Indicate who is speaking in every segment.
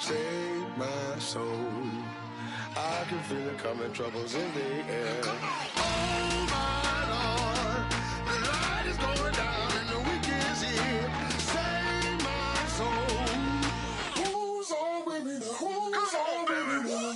Speaker 1: save my soul. I can feel it coming, troubles in the air. Oh my Lord, the light is going down and the week is here. Save my soul. Who's on with me now? Who's on with me now?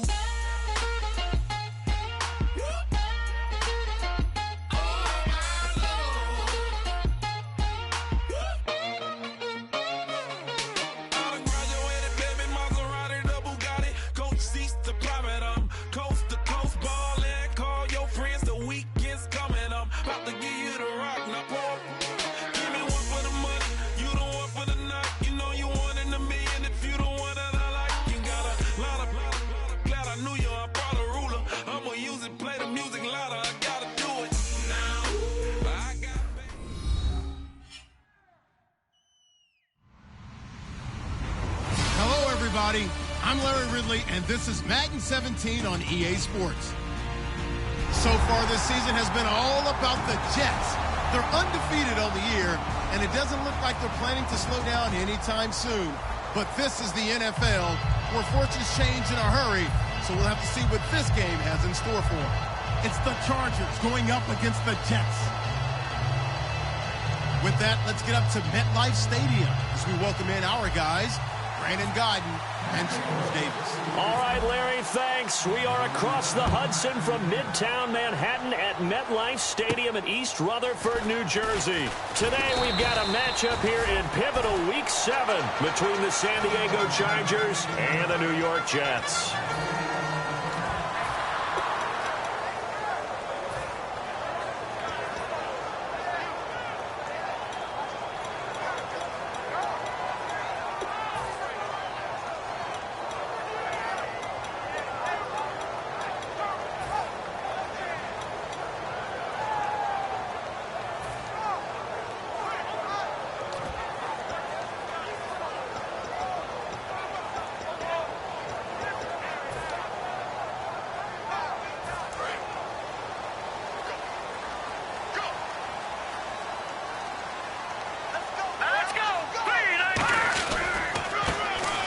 Speaker 2: I'm Larry Ridley, and this is Madden 17 on EA Sports. So far this season has been all about the Jets. They're undefeated on the year, and it doesn't look like they're planning to slow down anytime soon. But this is the NFL, where fortunes change in a hurry, so we'll have to see what this game has in store for them. It's the Chargers going up against the Jets. With that, let's get up to MetLife Stadium as we welcome in our guys, Brandon Guyton and Charles Davis.
Speaker 3: All right, Larry, thanks. We are across the Hudson from Midtown Manhattan at MetLife Stadium in East Rutherford, New Jersey. Today, we've got a matchup here in pivotal Week 7 between the San Diego Chargers and the New York Jets.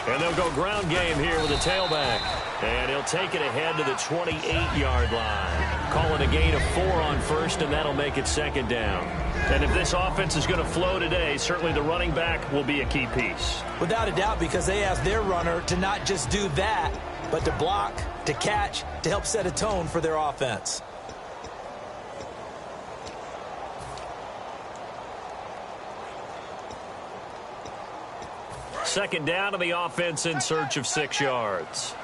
Speaker 3: And they'll go ground game here with a tailback. And he'll take it ahead to the 28-yard line. Call it a gain of 4 on first, and that'll make it second down. And if this offense is going to flow today, certainly the running back will be a key piece.
Speaker 4: Without a doubt, because they ask their runner to not just do that, but to block, to catch, to help set a tone for their offense.
Speaker 3: Second down to the offense in search of 6 yards.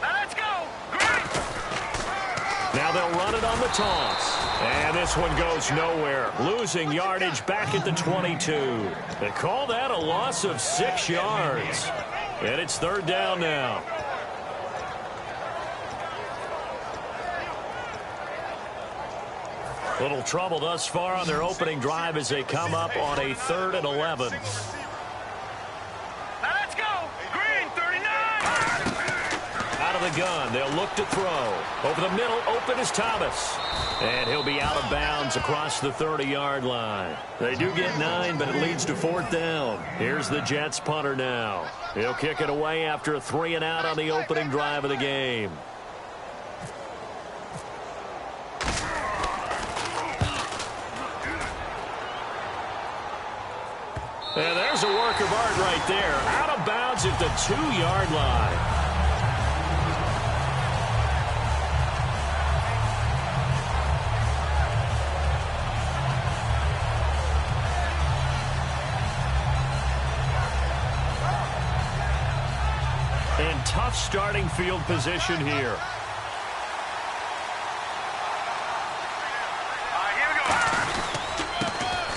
Speaker 5: Let's go.
Speaker 3: Now they'll run it on the toss. And this one goes nowhere. Losing yardage back at the 22. They call that a loss of 6 yards. And it's third down now. Little trouble thus far on their opening drive as they come up on a 3rd and 11.
Speaker 5: Let's go. Green, 39.
Speaker 3: Out of the gun, they'll look to throw. Over the middle, open is Thomas. And he'll be out of bounds across the 30-yard line. They do get 9, but it leads to 4th down. Here's the Jets punter now. He'll kick it away after a 3-and-out on the opening drive of the game. And there's a work of art right there. Out of bounds at the 2-yard line. And tough starting field position here.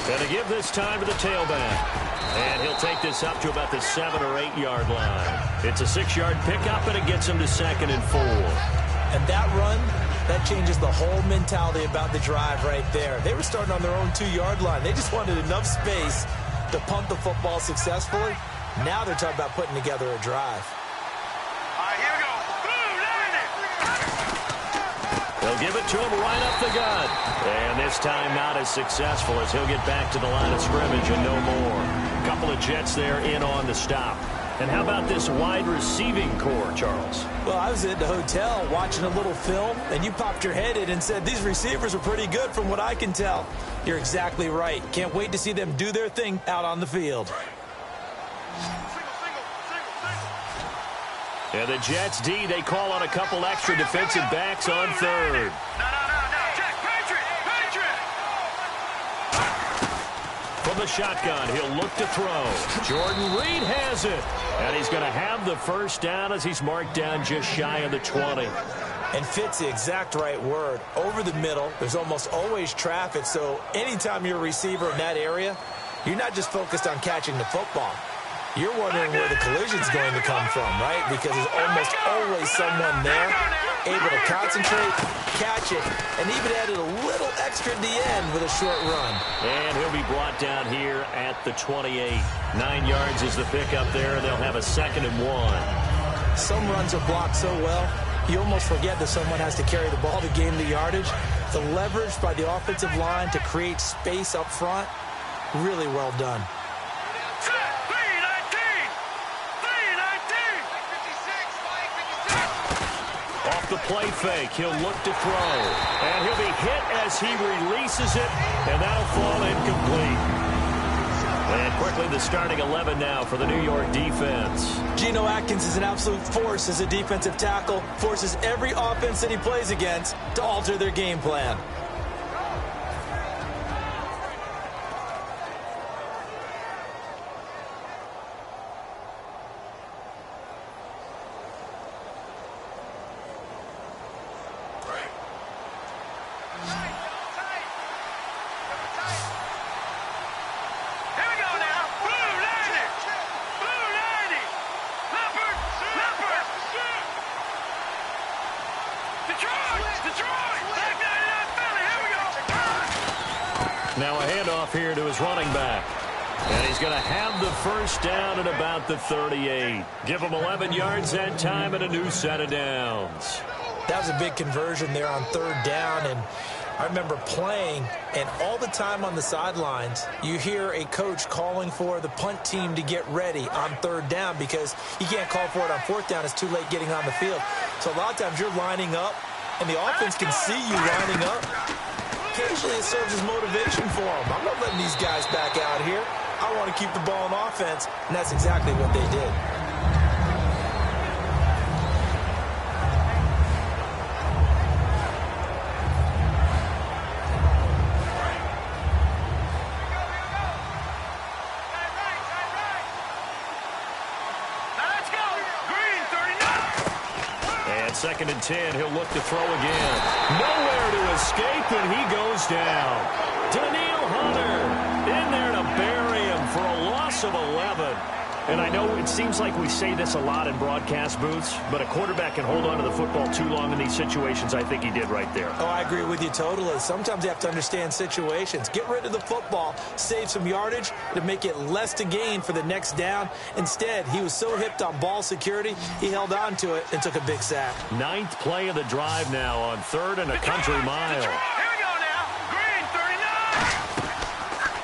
Speaker 3: Going to give this time to the tailback. And he'll take this up to about the 7- or 8-yard line. It's a 6-yard pickup, and it gets him to 2nd and 4.
Speaker 4: And that run, that changes the whole mentality about the drive right there. They were starting on their own 2-yard line. They just wanted enough space to punt the football successfully. Now they're talking about putting together a drive.
Speaker 5: All right, here we go. Boom,
Speaker 3: They'll give it to him right up the gut. And this time not as successful as he'll get back to the line of scrimmage and no more. A couple of Jets there in on the stop. And how about this wide receiving core, Charles?
Speaker 4: Well, I was at the hotel watching a little film, and you popped your head in and said, these receivers are pretty good from what I can tell. You're exactly right. Can't wait to see them do their thing out on the field.
Speaker 3: And the Jets D, they call on a couple extra defensive backs on third. From the shotgun, he'll look to throw. Jordan Reed has it. And he's going to have the first down as he's marked down just shy of the 20.
Speaker 4: And fits the exact right word. Over the middle, there's almost always traffic, so anytime you're a receiver in that area, you're not just focused on catching the football. You're wondering where the collision's going to come from, right? Because there's almost always someone there able to concentrate, catch it, and even added a little extra at the end with a short run.
Speaker 3: And he'll be brought down here at the 28. 9 yards is the pickup there, and they'll have a 2nd and 1.
Speaker 4: Some runs are blocked so well, you almost forget that someone has to carry the ball to gain the yardage. The leverage by the offensive line to create space up front, really well done.
Speaker 3: Off the play fake, he'll look to throw. And he'll be hit as he releases it, and that'll fall incomplete. And quickly, the starting 11 now for the New York defense.
Speaker 4: Geno Atkins is an absolute force as a defensive tackle, forces every offense that he plays against to alter their game plan.
Speaker 3: Now a handoff here to his running back. And he's going to have the first down at about the 38. Give him 11 yards that time and a new set of downs.
Speaker 4: That was a big conversion there on 3rd down, and I remember playing, and all the time on the sidelines, you hear a coach calling for the punt team to get ready on 3rd down because you can't call for it on 4th down. It's too late getting on the field. So a lot of times you're lining up, and the offense can see you lining up. Occasionally it serves as motivation for them. I'm not letting these guys back out here. I want to keep the ball in offense, and that's exactly what they did.
Speaker 3: And 2nd and 10, he'll look to throw again. Nowhere to escape, and he goes down. Danielle Hunter in there to bury him for a loss of 11. And I know it seems like we say this a lot in broadcast booths, but a quarterback can hold on to the football too long in these situations. I think he did right there.
Speaker 4: Oh, I agree with you totally. Sometimes you have to understand situations. Get rid of the football, save some yardage to make it less to gain for the next down. Instead, he was so hipped on ball security, he held on to it and took a big sack.
Speaker 3: 9th play of the drive now on 3rd and a country mile.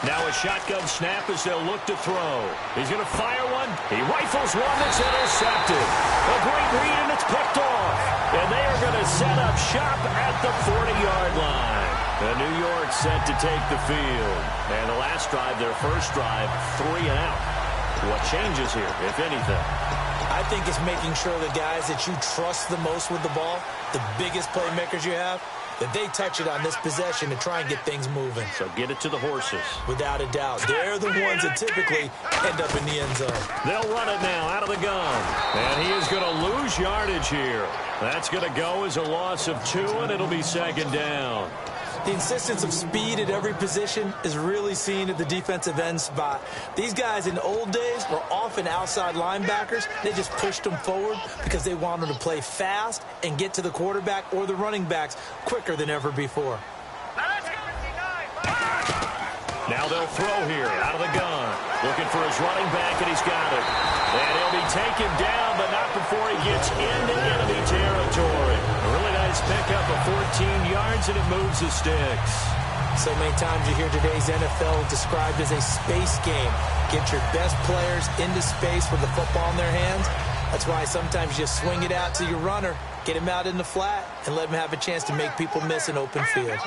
Speaker 3: Now a shotgun snap as they'll look to throw. He's going to fire one. He rifles one that's intercepted. A great read, and it's picked off. And they are going to set up shop at the 40-yard line. And New York set to take the field. And the last drive, their first drive, 3 and out. What changes here, if anything?
Speaker 4: I think it's making sure the guys that you trust the most with the ball, the biggest playmakers you have, that they touch it on this possession to try and get things moving.
Speaker 3: So get it to the horses.
Speaker 4: Without a doubt. They're the ones that typically end up in the end zone.
Speaker 3: They'll run it now out of the gun. And he is going to lose yardage here. That's going to go as a loss of 2, and it'll be 2nd down.
Speaker 4: The insistence of speed at every position is really seen at the defensive end spot. These guys in the old days were often outside linebackers. They just pushed them forward because they wanted to play fast and get to the quarterback or the running backs quicker than ever before.
Speaker 3: Now they'll throw here out of the gun. Looking for his running back, and he's got it. And he'll be taken down, but not before he gets into enemy territory. A really nice Nice pickup of 14 yards, and it moves the sticks.
Speaker 4: So many times you hear today's NFL described as a space game. Get your best players into space with the football in their hands. That's why sometimes you just swing it out to your runner, get him out in the flat, and let him have a chance to make people miss an open field.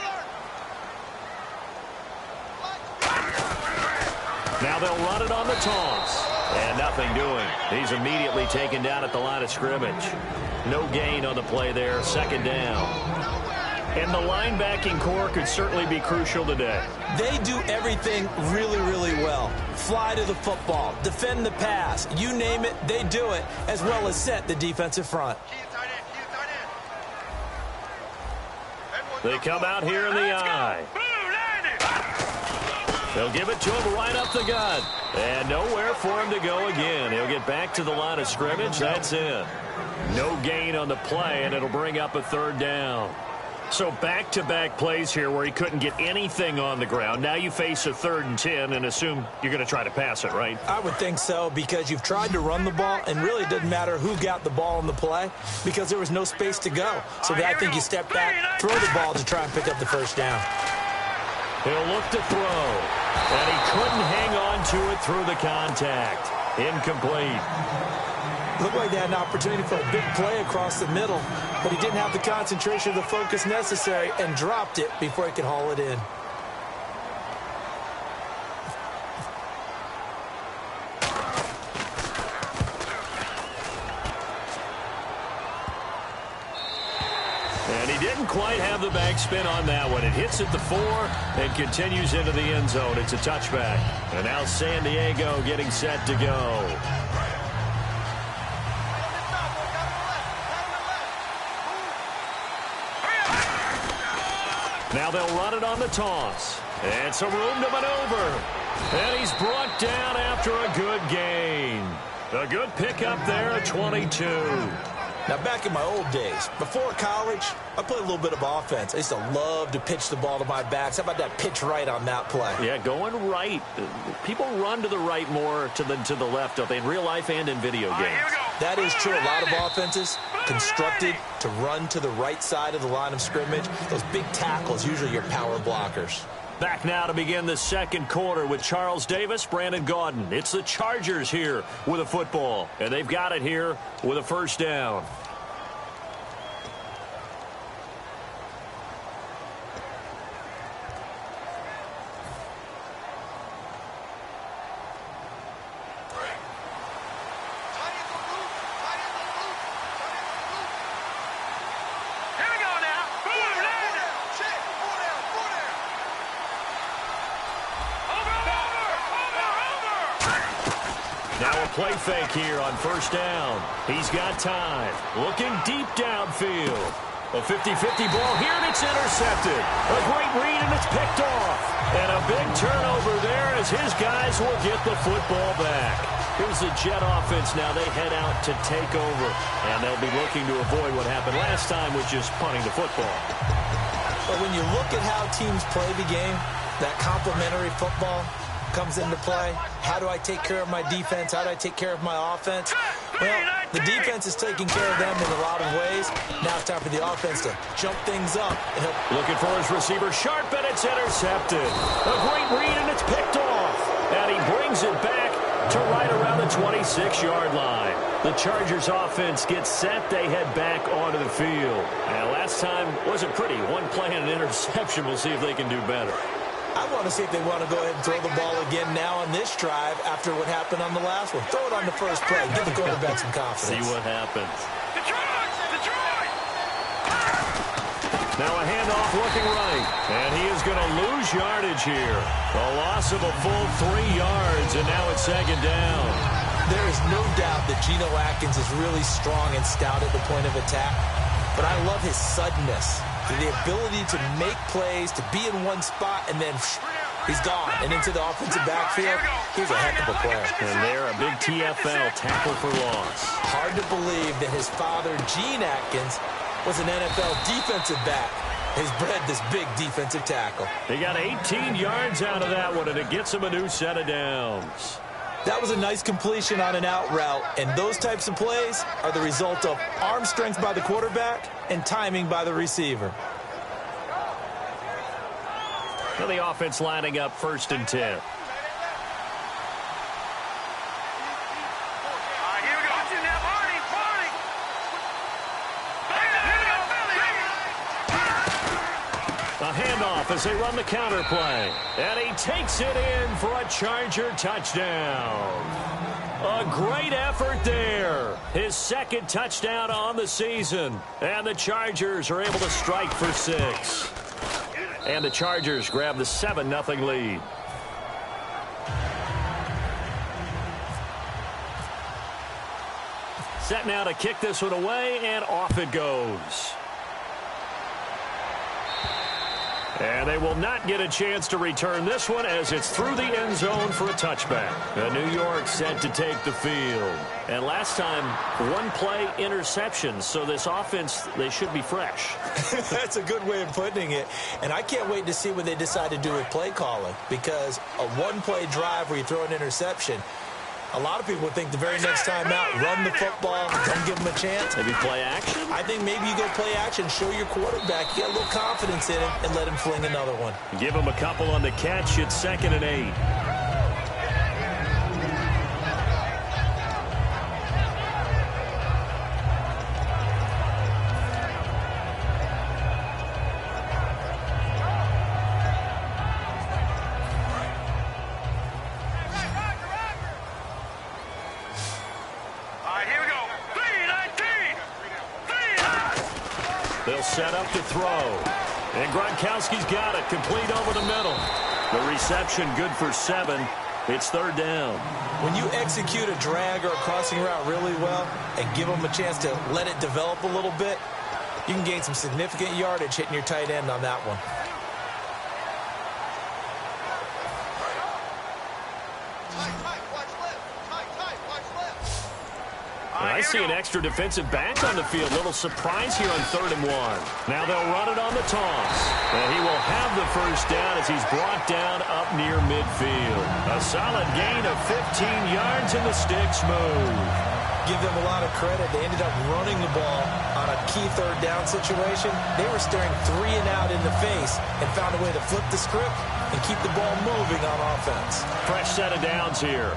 Speaker 3: Now they'll run it on the toss. And nothing doing. He's immediately taken down at the line of scrimmage. No gain on the play there. Second down. And the linebacking core could certainly be crucial today.
Speaker 4: They do everything really, really well. Fly to the football, defend the pass, you name it, they do it, as well as set the defensive front.
Speaker 3: They come out here in the eye. They'll give it to him right up the gut. And nowhere for him to go again. He'll get back to the line of scrimmage. That's it. No gain on the play, and it'll bring up a third down. So back-to-back plays here where he couldn't get anything on the ground. Now you face a 3rd and 10 and assume you're going to try to pass it, right?
Speaker 4: I would think so, because you've tried to run the ball, and really it doesn't matter who got the ball in the play because there was no space to go. So I think you step back, throw the ball to try and pick up the first down.
Speaker 3: He'll look to throw, and he couldn't hang on to it through the contact. Incomplete.
Speaker 4: Looked like they had an opportunity for a big play across the middle, but he didn't have the concentration or the focus necessary and dropped it before he could haul it in.
Speaker 3: And he didn't quite have the backspin on that one. It hits at the 4 and continues into the end zone. It's a touchback. And now San Diego getting set to go. Now they'll run it on the toss. And some room to maneuver. And he's brought down after a good gain. A good pickup there at 22.
Speaker 4: Now, back in my old days, before college, I played a little bit of offense. I used to love to pitch the ball to my backs. How about that pitch right on that play?
Speaker 3: Yeah, going right. People run to the right more than to the left, don't they, in real life and in video games?
Speaker 4: That is true. A lot of offenses constructed to run to the right side of the line of scrimmage. Those big tackles, usually your power blockers.
Speaker 3: Back now to begin the second quarter with Charles Davis, Brandon Gaudin. It's the Chargers here with a football, and they've got it here with a first down. Play fake here on first down. He's got time. Looking deep downfield. A 50-50 ball here, and it's intercepted. A great read, and it's picked off. And a big turnover there as his guys will get the football back. Here's the Jet offense now. They head out to take over, and they'll be looking to avoid what happened last time, which is punting the football.
Speaker 4: But when you look at how teams play the game, that complementary football comes into play. How do I take care of my defense? How do I take care of my offense? Well, the defense is taking care of them in a lot of ways. Now it's time for the offense to jump things up.
Speaker 3: Looking for his receiver, sharp, and it's intercepted. A great read, and it's picked off. And he brings it back to right around the 26-yard line. The Chargers offense gets set. They head back onto the field. And last time wasn't pretty. One play and an interception. We'll see if they can do better.
Speaker 4: I want to see if they want to go ahead and throw the ball again now on this drive after what happened on the last one. Throw it on the first play. Give the quarterback some confidence.
Speaker 3: See what happens.
Speaker 5: Detroit!
Speaker 3: Now a handoff looking right. And he is going to lose yardage here. A loss of a full 3 yards, and now it's second down.
Speaker 4: There is no doubt that Geno Atkins is really strong and stout at the point of attack. But I love his suddenness. The ability to make plays, to be in one spot, and then he's gone and into the offensive backfield. He's a heck of a player.
Speaker 3: And there, a big TFL, tackle for loss.
Speaker 4: Hard to believe that his father, Gene Atkins, was an NFL defensive back. He's bred this big defensive tackle.
Speaker 3: He got 18 yards out of that one, and it gets him a new set of downs.
Speaker 4: That was a nice completion on an out route, and those types of plays are the result of arm strength by the quarterback and timing by the receiver.
Speaker 3: Now the offense lining up 1st and 10. A handoff as they run the counter play. And he takes it in for a Charger touchdown. A great effort there. His 2nd touchdown on the season. And the Chargers are able to strike for 6. And the Chargers grab the 7-0 lead. Set now to kick this one away, and off it goes. And they will not get a chance to return this one as it's through the end zone for a touchback. New York set to take the field. And last time, 1-play interception. So this offense, they should be fresh.
Speaker 4: That's a good way of putting it. And I can't wait to see what they decide to do with play calling. Because a 1-play drive where you throw an interception, a lot of people think the very next time out, run the football, don't give them a chance.
Speaker 3: Maybe play action?
Speaker 4: I think maybe you go play action, show your quarterback, get a little confidence in him, and let him fling another one.
Speaker 3: Give him a couple on the catch. It's 2nd and 8. They'll set up to throw. And Gronkowski's got it. Complete over the middle. The reception good for 7. It's 3rd down.
Speaker 4: When you execute a drag or a crossing route really well and give them a chance to let it develop a little bit, you can gain some significant yardage hitting your tight end on that one.
Speaker 3: I see an extra defensive back on the field. Little surprise here on 3rd and 1. Now they'll run it on the toss. And he will have the 1st down as he's brought down up near midfield. A solid gain of 15 yards and the sticks move.
Speaker 4: Give them a lot of credit. They ended up running the ball on a key 3rd down situation. They were staring 3 and out in the face and found a way to flip the script and keep the ball moving on offense.
Speaker 3: Fresh set of downs here.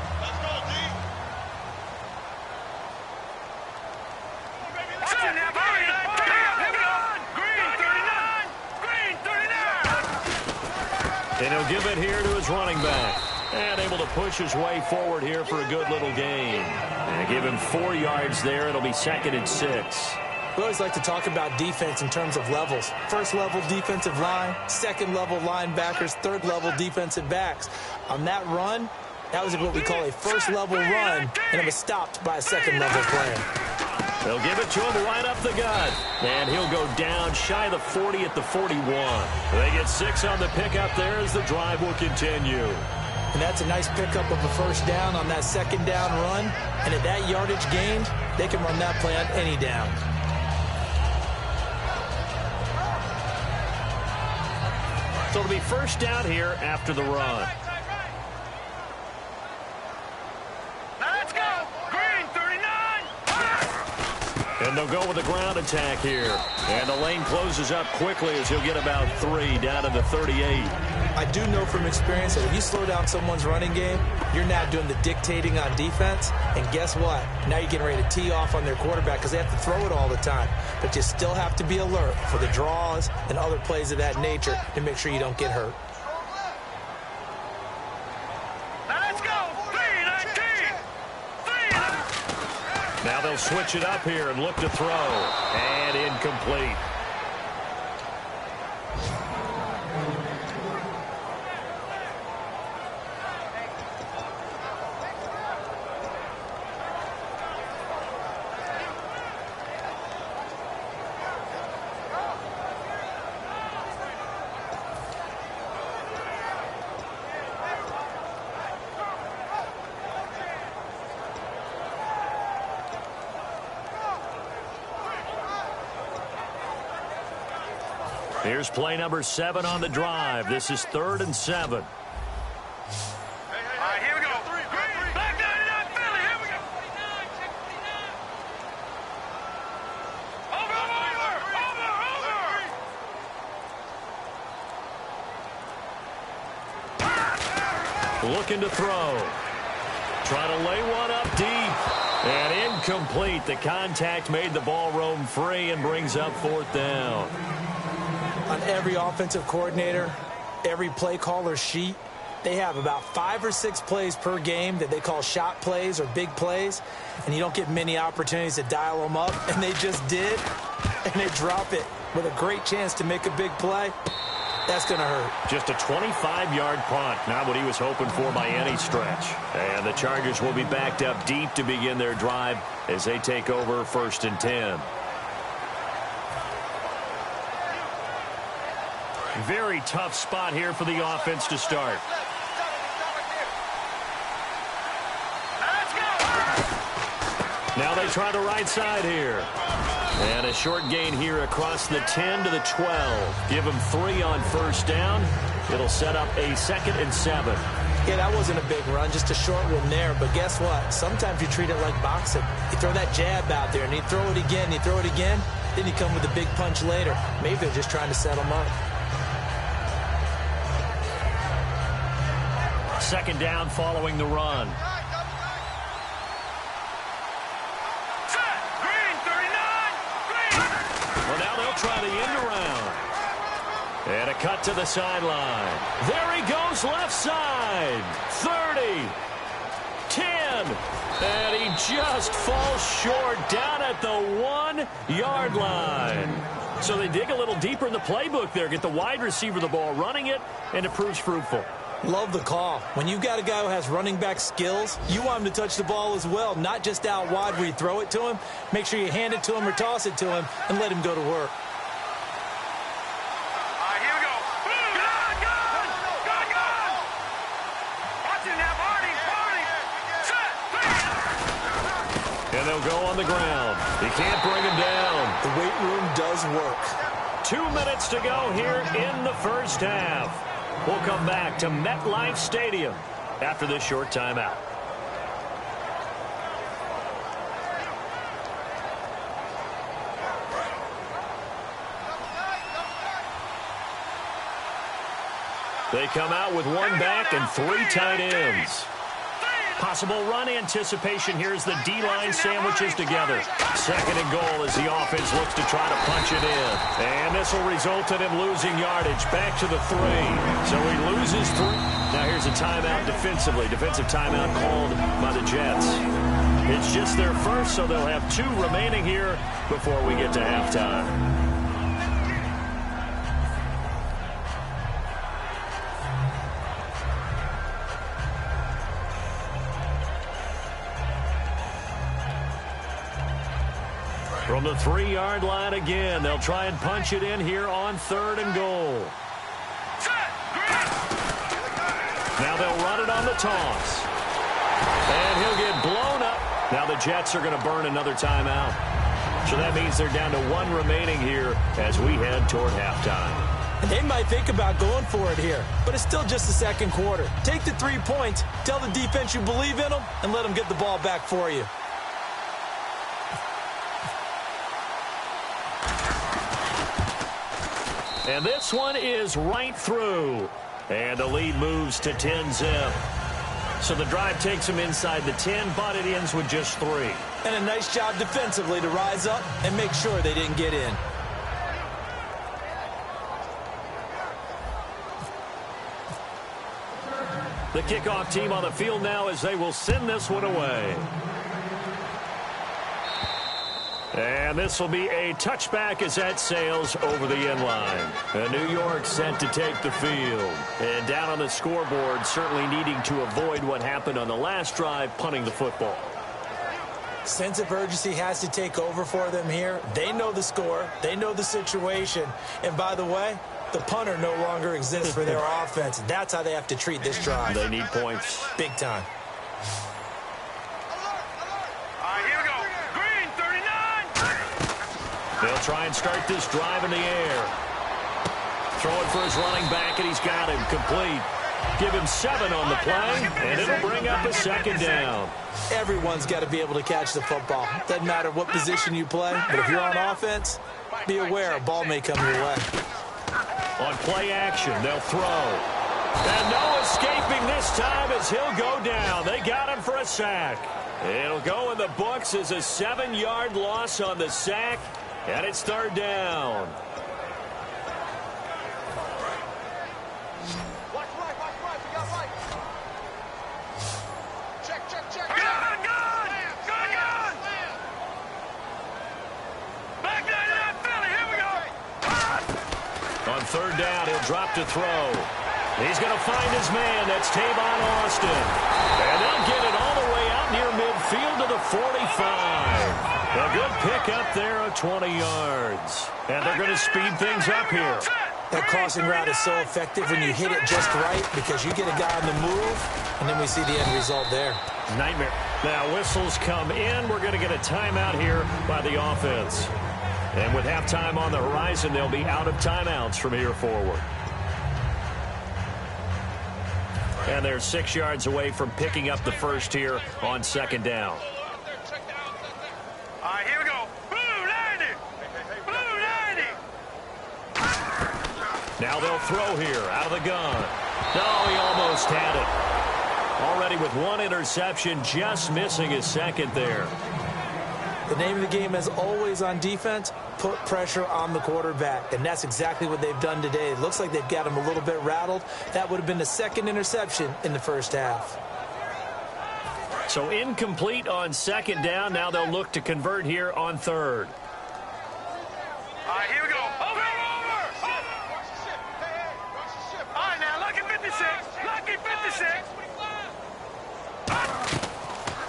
Speaker 3: And he'll give it here to his running back. And able to push his way forward here for a good little gain. And give him 4 yards there. It'll be 2nd and 6.
Speaker 4: We always like to talk about defense in terms of levels. 1st level defensive line, 2nd level linebackers, 3rd level defensive backs. On that run, that was what we call a 1st level run, and it was stopped by a 2nd level player.
Speaker 3: They'll give it to him right up the gut. And he'll go down shy of the 40 at the 41. They get 6 on the pickup there as the drive will continue.
Speaker 4: And that's a nice pickup of a 1st down on that 2nd down run. And at that yardage gained, they can run that play on any down.
Speaker 3: So it'll be 1st down here after the run. And they'll go with the ground attack here. And the lane closes up quickly as he'll get about 3 down to the 38.
Speaker 4: I do know from experience that if you slow down someone's running game, you're now doing the dictating on defense. And guess what? Now you're getting ready to tee off on their quarterback because they have to throw it all the time. But you still have to be alert for the draws and other plays of that nature to make sure you don't get hurt.
Speaker 3: Now they'll switch it up here and look to throw. And incomplete. Here's play number 7 on the drive. This is 3rd and 7.
Speaker 5: All right, here we go. Back
Speaker 3: looking to throw. Trying to lay one up deep. And incomplete. The contact made the ball roam free and brings up 4th down.
Speaker 4: On every offensive coordinator, every play caller sheet, they have about 5 or 6 plays per game that they call shot plays or big plays, and you don't get many opportunities to dial them up, and they just did, and they drop it with a great chance to make a big play. That's going to hurt.
Speaker 3: Just a 25-yard punt, not what he was hoping for by any stretch. And the Chargers will be backed up deep to begin their drive as they take over 1st and 10. Very tough spot here for the offense to start. Now they try the right side here. And a short gain here across the 10 to the 12. Give them 3 on 1st down. It'll set up a 2nd and 7.
Speaker 4: Yeah, that wasn't a big run, just a short one there. But guess what? Sometimes you treat it like boxing. You throw that jab out there, and you throw it again, you throw it again. Then you come with a big punch later. Maybe they're just trying to set them up.
Speaker 3: 2nd down following the run. Well, now they'll try the end around. And a cut to the sideline. There he goes, left side. 30. 10. And he just falls short down at the 1-yard line. So they dig a little deeper in the playbook there, get the wide receiver the ball, running it, and it proves fruitful.
Speaker 4: Love the call. When you've got a guy who has running back skills, you want him to touch the ball as well, not just out wide where you throw it to him. Make sure you hand it to him or toss it to him and let him go to work.
Speaker 5: Here we go. Gun! Watch it now, Barney. Set.
Speaker 3: And they'll go on the ground. He can't bring him down.
Speaker 4: The weight room does work.
Speaker 3: 2 minutes to go here in the 1st half. We'll come back to MetLife Stadium after this short timeout. They come out with 1 back and 3 tight ends. Possible run anticipation here as the D-line sandwiches together. 2nd and goal as the offense looks to try to punch it in. And this will result in him losing yardage back to the 3. So he loses 3. Now here's a timeout defensively. Defensive timeout called by the Jets. It's just their first, so they'll have 2 remaining here before we get to halftime. From the 3-yard line again, they'll try and punch it in here on 3rd and goal. Now they'll run it on the toss. And he'll get blown up. Now the Jets are going to burn another timeout. So that means they're down to 1 remaining here as we head toward halftime.
Speaker 4: And they might think about going for it here, but it's still just the 2nd quarter. Take the 3 points, tell the defense you believe in them, and let them get the ball back for you.
Speaker 3: And this one is right through. And the lead moves to 10-zip. So the drive takes them inside the 10, but it ends with just 3.
Speaker 4: And a nice job defensively to rise up and make sure they didn't get in.
Speaker 3: The kickoff team on the field now as they will send this one away. And this will be a touchback as that sails over the end line. And New York set to take the field. And down on the scoreboard, certainly needing to avoid what happened on the last drive, punting the football.
Speaker 4: Sense of urgency has to take over for them here. They know the score. They know the situation. And by the way, the punter no longer exists for their offense. That's how they have to treat this drive.
Speaker 3: They need points.
Speaker 4: Big time.
Speaker 5: Here we go. Green, 39.
Speaker 3: They'll try and start this drive in the air. Throwing for his running back, and he's got him complete. Give him 7 on the play, and it'll bring up a 2nd down.
Speaker 4: Everyone's got to be able to catch the football. Doesn't matter what position you play, but if you're on offense, be aware a ball may come your way.
Speaker 3: On play action, they'll throw. And no escaping this time as he'll go down. They got him for a sack. It'll go in the books as a 7-yard loss on the sack, and it's third down.
Speaker 5: Watch right. We got right. Check. Gun! Back down to that Philly. Here we go.
Speaker 3: On third down, he'll drop to throw. He's going to find his man. That's Tavon Austin. And they'll get it all the way out near midfield to the 45. A good pick up there of 20 yards. And they're going to speed things up here.
Speaker 4: That crossing route is so effective when you hit it just right because you get a guy on the move, and then we see the end result there.
Speaker 3: Nightmare. Now whistles come in. We're going to get a timeout here by the offense. And with halftime on the horizon, they'll be out of timeouts from here forward. And they're 6 yards away from picking up the first here on second down.
Speaker 5: All right, here we go. Blue 90.
Speaker 3: Now they'll throw here out of the gun. No, he almost had it. Already with one interception, just missing his second there.
Speaker 4: The name of the game, as always on defense, put pressure on the quarterback. And that's exactly what they've done today. It looks like they've got him a little bit rattled. That would have been the second interception in the first half.
Speaker 3: So incomplete on second down. Now they'll look to convert here on third.
Speaker 5: All right, here we go. Over. All right, now, lucky 56.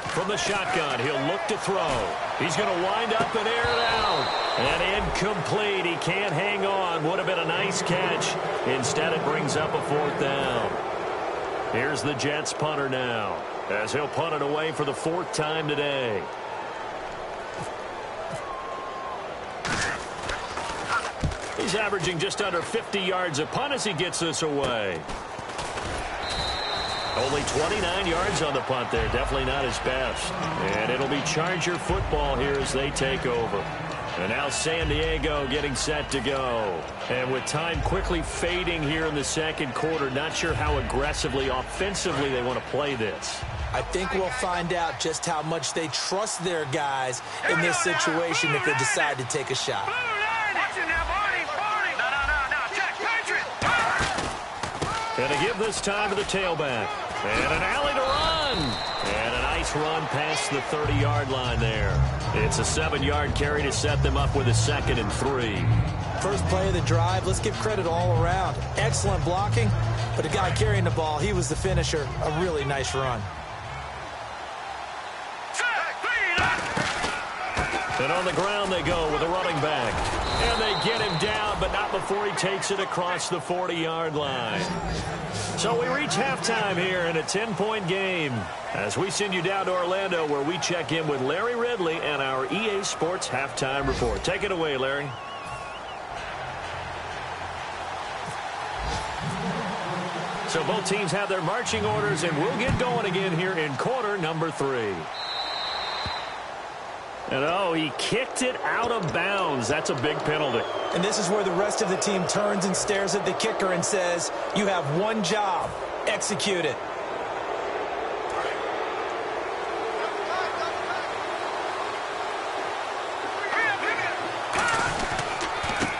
Speaker 3: From the shotgun, he'll look to throw. He's going to wind up and air it out. And incomplete. He can't hang on. Would have been a nice catch. Instead, it brings up a fourth down. Here's the Jets punter now, as he'll punt it away for the fourth time today. He's averaging just under 50 yards a punt as he gets this away. Only 29 yards on the punt there. Definitely not his best. And it'll be Charger football here as they take over. And now San Diego getting set to go. And with time quickly fading here in the second quarter, not sure how aggressively, offensively they want to play this.
Speaker 4: I think we'll find out just how much they trust their guys in this situation if they decide to take a shot.
Speaker 3: And to give this time to the tailback. And an alley to run. And a nice run past the 30-yard line there. It's a 7-yard carry to set them up with a 2nd and 3.
Speaker 4: First play of the drive, let's give credit all around. Excellent blocking, but the guy carrying the ball, he was the finisher. A really nice run.
Speaker 3: And on the ground they go with a running back. And they get him down, but not before he takes it across the 40-yard line. So we reach halftime here in a 10-point game as we send you down to Orlando, where we check in with Larry Ridley and our EA Sports Halftime Report. Take it away, Larry. So both teams have their marching orders, and we'll get going again here in quarter number 3. And, oh, he kicked it out of bounds. That's a big penalty.
Speaker 4: And this is where the rest of the team turns and stares at the kicker and says, you have one job. Execute it.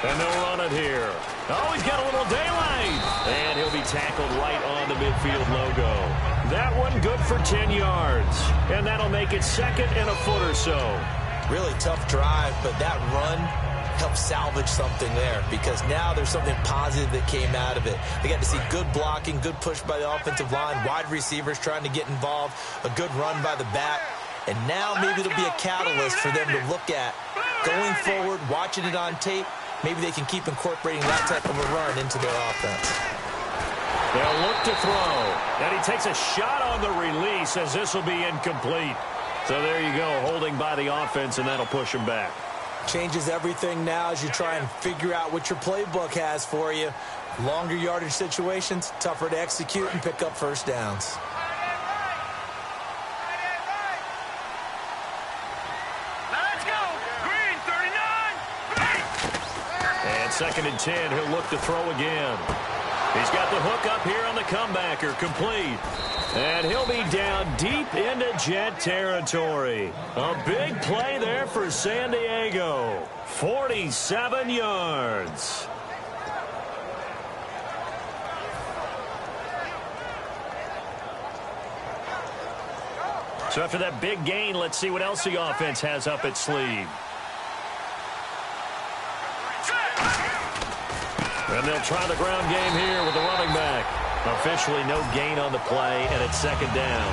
Speaker 3: And they'll run it here. Oh, he's got a little daylight. And he'll be tackled right on the midfield logo. That one good for 10 yards. And that'll make it 2nd and a foot or so.
Speaker 4: Really tough drive, but that run helped salvage something there because now there's something positive that came out of it. They got to see good blocking, good push by the offensive line, wide receivers trying to get involved, a good run by the back. And now maybe it'll be a catalyst for them to look at going forward, watching it on tape. Maybe they can keep incorporating that type of a run into their offense.
Speaker 3: They'll look to throw. And he takes a shot on the release as this will be incomplete. So there you go, holding by the offense, and that'll push him back.
Speaker 4: Changes everything now as you try and figure out what your playbook has for you. Longer yardage situations, tougher to execute and pick up first downs.
Speaker 5: Let's go. Green, 39.
Speaker 3: And 2nd and 10, he'll look to throw again. He's got the hook up here on the comebacker, complete. And he'll be down deep into Jet territory. A big play there for San Diego. 47 yards. So after that big gain, let's see what else the offense has up its sleeve. And they'll try the ground game here with the running back. Officially no gain on the play, and it's second down.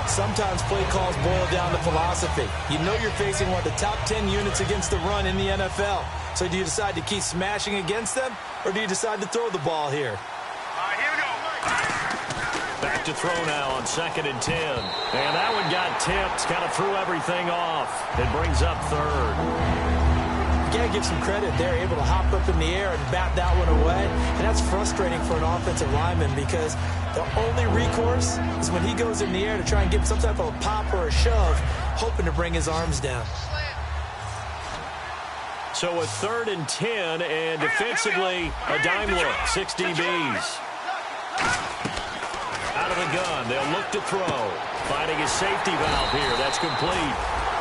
Speaker 4: Sometimes play calls boil down to philosophy. You know you're facing one of the top 10 units against the run in the NFL. So do you decide to keep smashing against them, or do you decide to throw the ball here?
Speaker 5: Here we go.
Speaker 3: Back to throw now on 2nd and 10. And that one got tipped, kind of threw everything off. It brings up third.
Speaker 4: You got to give some credit. They're able to hop up in the air and bat that one away. And that's frustrating for an offensive lineman because the only recourse is when he goes in the air to try and get some type of a pop or a shove, hoping to bring his arms down.
Speaker 3: So a 3rd and 10, and defensively, a dime look, 6 DBs. Out of the gun, they'll look to throw. Finding his safety valve here, that's complete.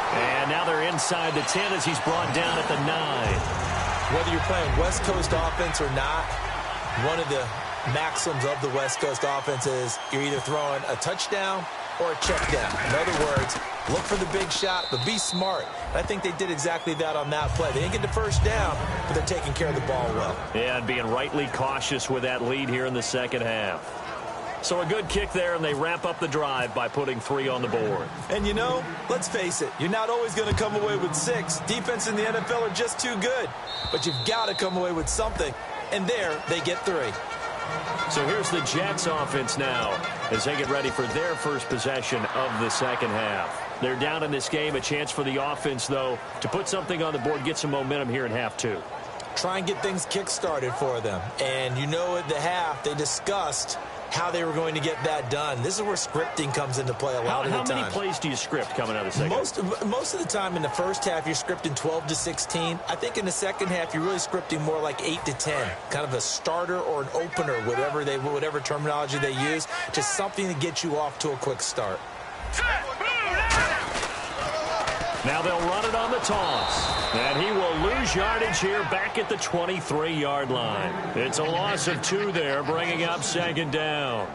Speaker 3: And now they're inside the 10 as he's brought down at the 9.
Speaker 4: Whether you're playing West Coast offense or not, one of the maxims of the West Coast offense is you're either throwing a touchdown or a check down. In other words, look for the big shot, but be smart. And I think they did exactly that on that play. They didn't get the first down, but they're taking care of the ball well.
Speaker 3: Yeah, and being rightly cautious with that lead here in the second half. So a good kick there, and they wrap up the drive by putting 3 on the board.
Speaker 4: And, you know, let's face it, you're not always going to come away with 6. Defense in the NFL are just too good. But you've got to come away with something. And there, they get 3.
Speaker 3: So here's the Jets offense now as they get ready for their first possession of the second half. They're down in this game. A chance for the offense, though, to put something on the board, get some momentum here in half 2.
Speaker 4: Try and get things kick-started for them. And, you know, at the half, they discussed how they were going to get that done. This is where scripting comes into play a lot of the time.
Speaker 3: How many plays do you script coming out of the second?
Speaker 4: Most of the time in the first half, you're scripting 12 to 16. I think in the second half, you're really scripting more like 8 to 10. Kind of a starter or an opener, whatever terminology they use. Just something to get you off to a quick start.
Speaker 3: Now they'll run it on the toss. And he will lose yardage here back at the 23-yard line. It's a loss of 2 there, bringing up second down.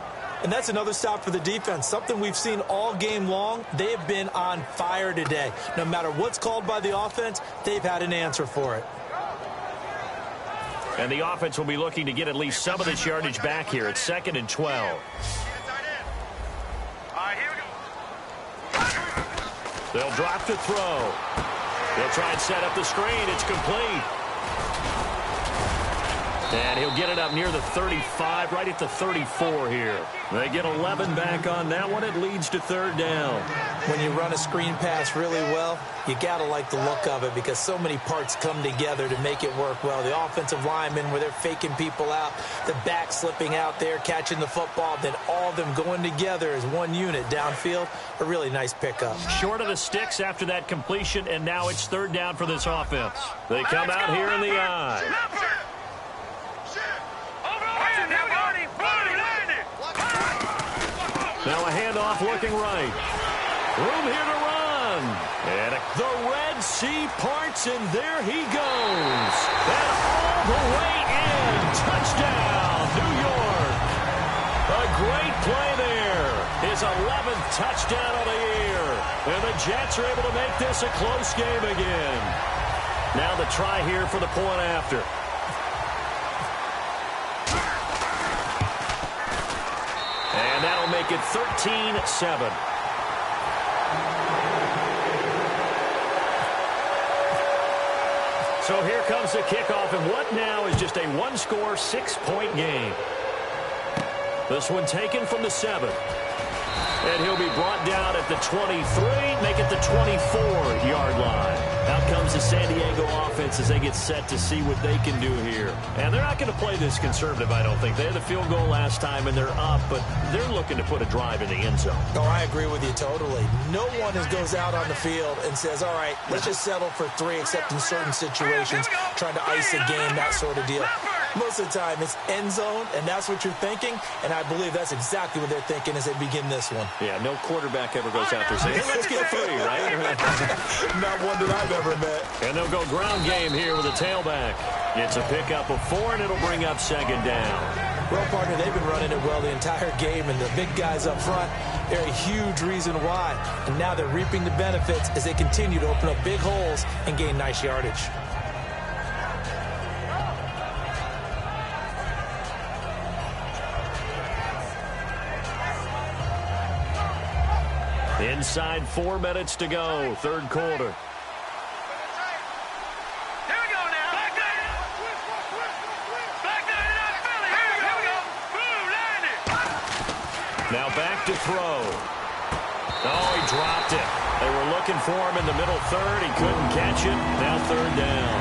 Speaker 4: And that's another stop for the defense. Something we've seen all game long. They have been on fire today. No matter what's called by the offense, they've had an answer for it.
Speaker 3: And the offense will be looking to get at least some of this yardage back here. It's 2nd and 12. They'll drop to throw. They'll try and set up the screen. It's complete. And he'll get it up near the 35, right at the 34 here. They get 11 back on that one. It leads to 3rd down.
Speaker 4: When you run a screen pass really well, you got to like the look of it because so many parts come together to make it work well. The offensive linemen, where they're faking people out, the back slipping out there, catching the football, then all of them going together as one unit downfield. A really nice pickup.
Speaker 3: Short of the sticks after that completion, and now it's 3rd down for this offense. They come out here in the eye. Now a handoff looking right. Room here to run. And the Red Sea parts, and there he goes. And all the way in. Touchdown, New York. A great play there. His 11th touchdown of the year. And the Jets are able to make this a close game again. Now the try here for the point after. And that'll make it 13-7. So here comes the kickoff, and what now is just a one-score, 6-point game. This one taken from the 7. And he'll be brought down at the 23, make it the 24-yard line. Out comes the San Diego offense as they get set to see what they can do here. And they're not going to play this conservative, I don't think. They had the field goal last time, and they're up, but they're looking to put a drive in the end zone.
Speaker 4: No, I agree with you totally. No one goes out on the field and says, all right, let's just settle for 3, except in certain situations, trying to ice a game, that sort of deal. Most of the time, it's end zone, and that's what you're thinking, and I believe that's exactly what they're thinking as they begin this one.
Speaker 3: Yeah, no quarterback ever goes out there saying, hey, let's get 3, right?
Speaker 4: Not one that I've ever met.
Speaker 3: And they'll go ground game here with a tailback. It's a pickup of 4, and it'll bring up 2nd down.
Speaker 4: Well, partner, they've been running it well the entire game, and the big guys up front, they're a huge reason why. And now they're reaping the benefits as they continue to open up big holes and gain nice yardage.
Speaker 3: Inside 4 minutes to go, 3rd quarter.
Speaker 5: Here we go now. Back there. Philly. Here we go. Boom, landed.
Speaker 3: Now back to throw. Oh, he dropped it. They were looking for him in the middle 3rd. He couldn't catch it. Now 3rd down.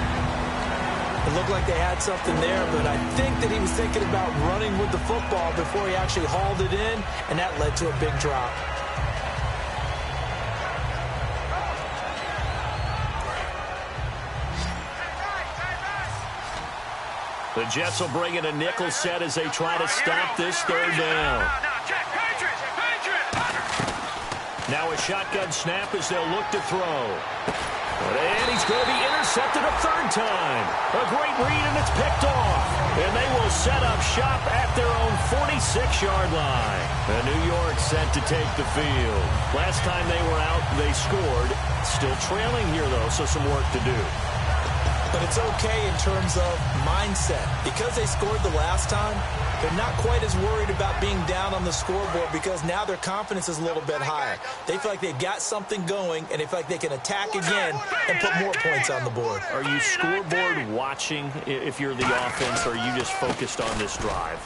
Speaker 4: It looked like they had something there, but I think that he was thinking about running with the football before he actually hauled it in, and that led to a big drop.
Speaker 3: The Jets will bring in a nickel set as they try to stop this 3rd down. Now a shotgun snap as they'll look to throw. And he's going to be intercepted a 3rd time. A great read, and it's picked off. And they will set up shop at their own 46-yard line. And New York set to take the field. Last time they were out, they scored. Still trailing here, though, so some work to do.
Speaker 4: But it's okay in terms of mindset. Because they scored the last time, they're not quite as worried about being down on the scoreboard because now their confidence is a little bit higher. They feel like they've got something going, and they feel like they can attack again and put more points on the board.
Speaker 3: Are you scoreboard watching if you're the offense, or are you just focused on this drive?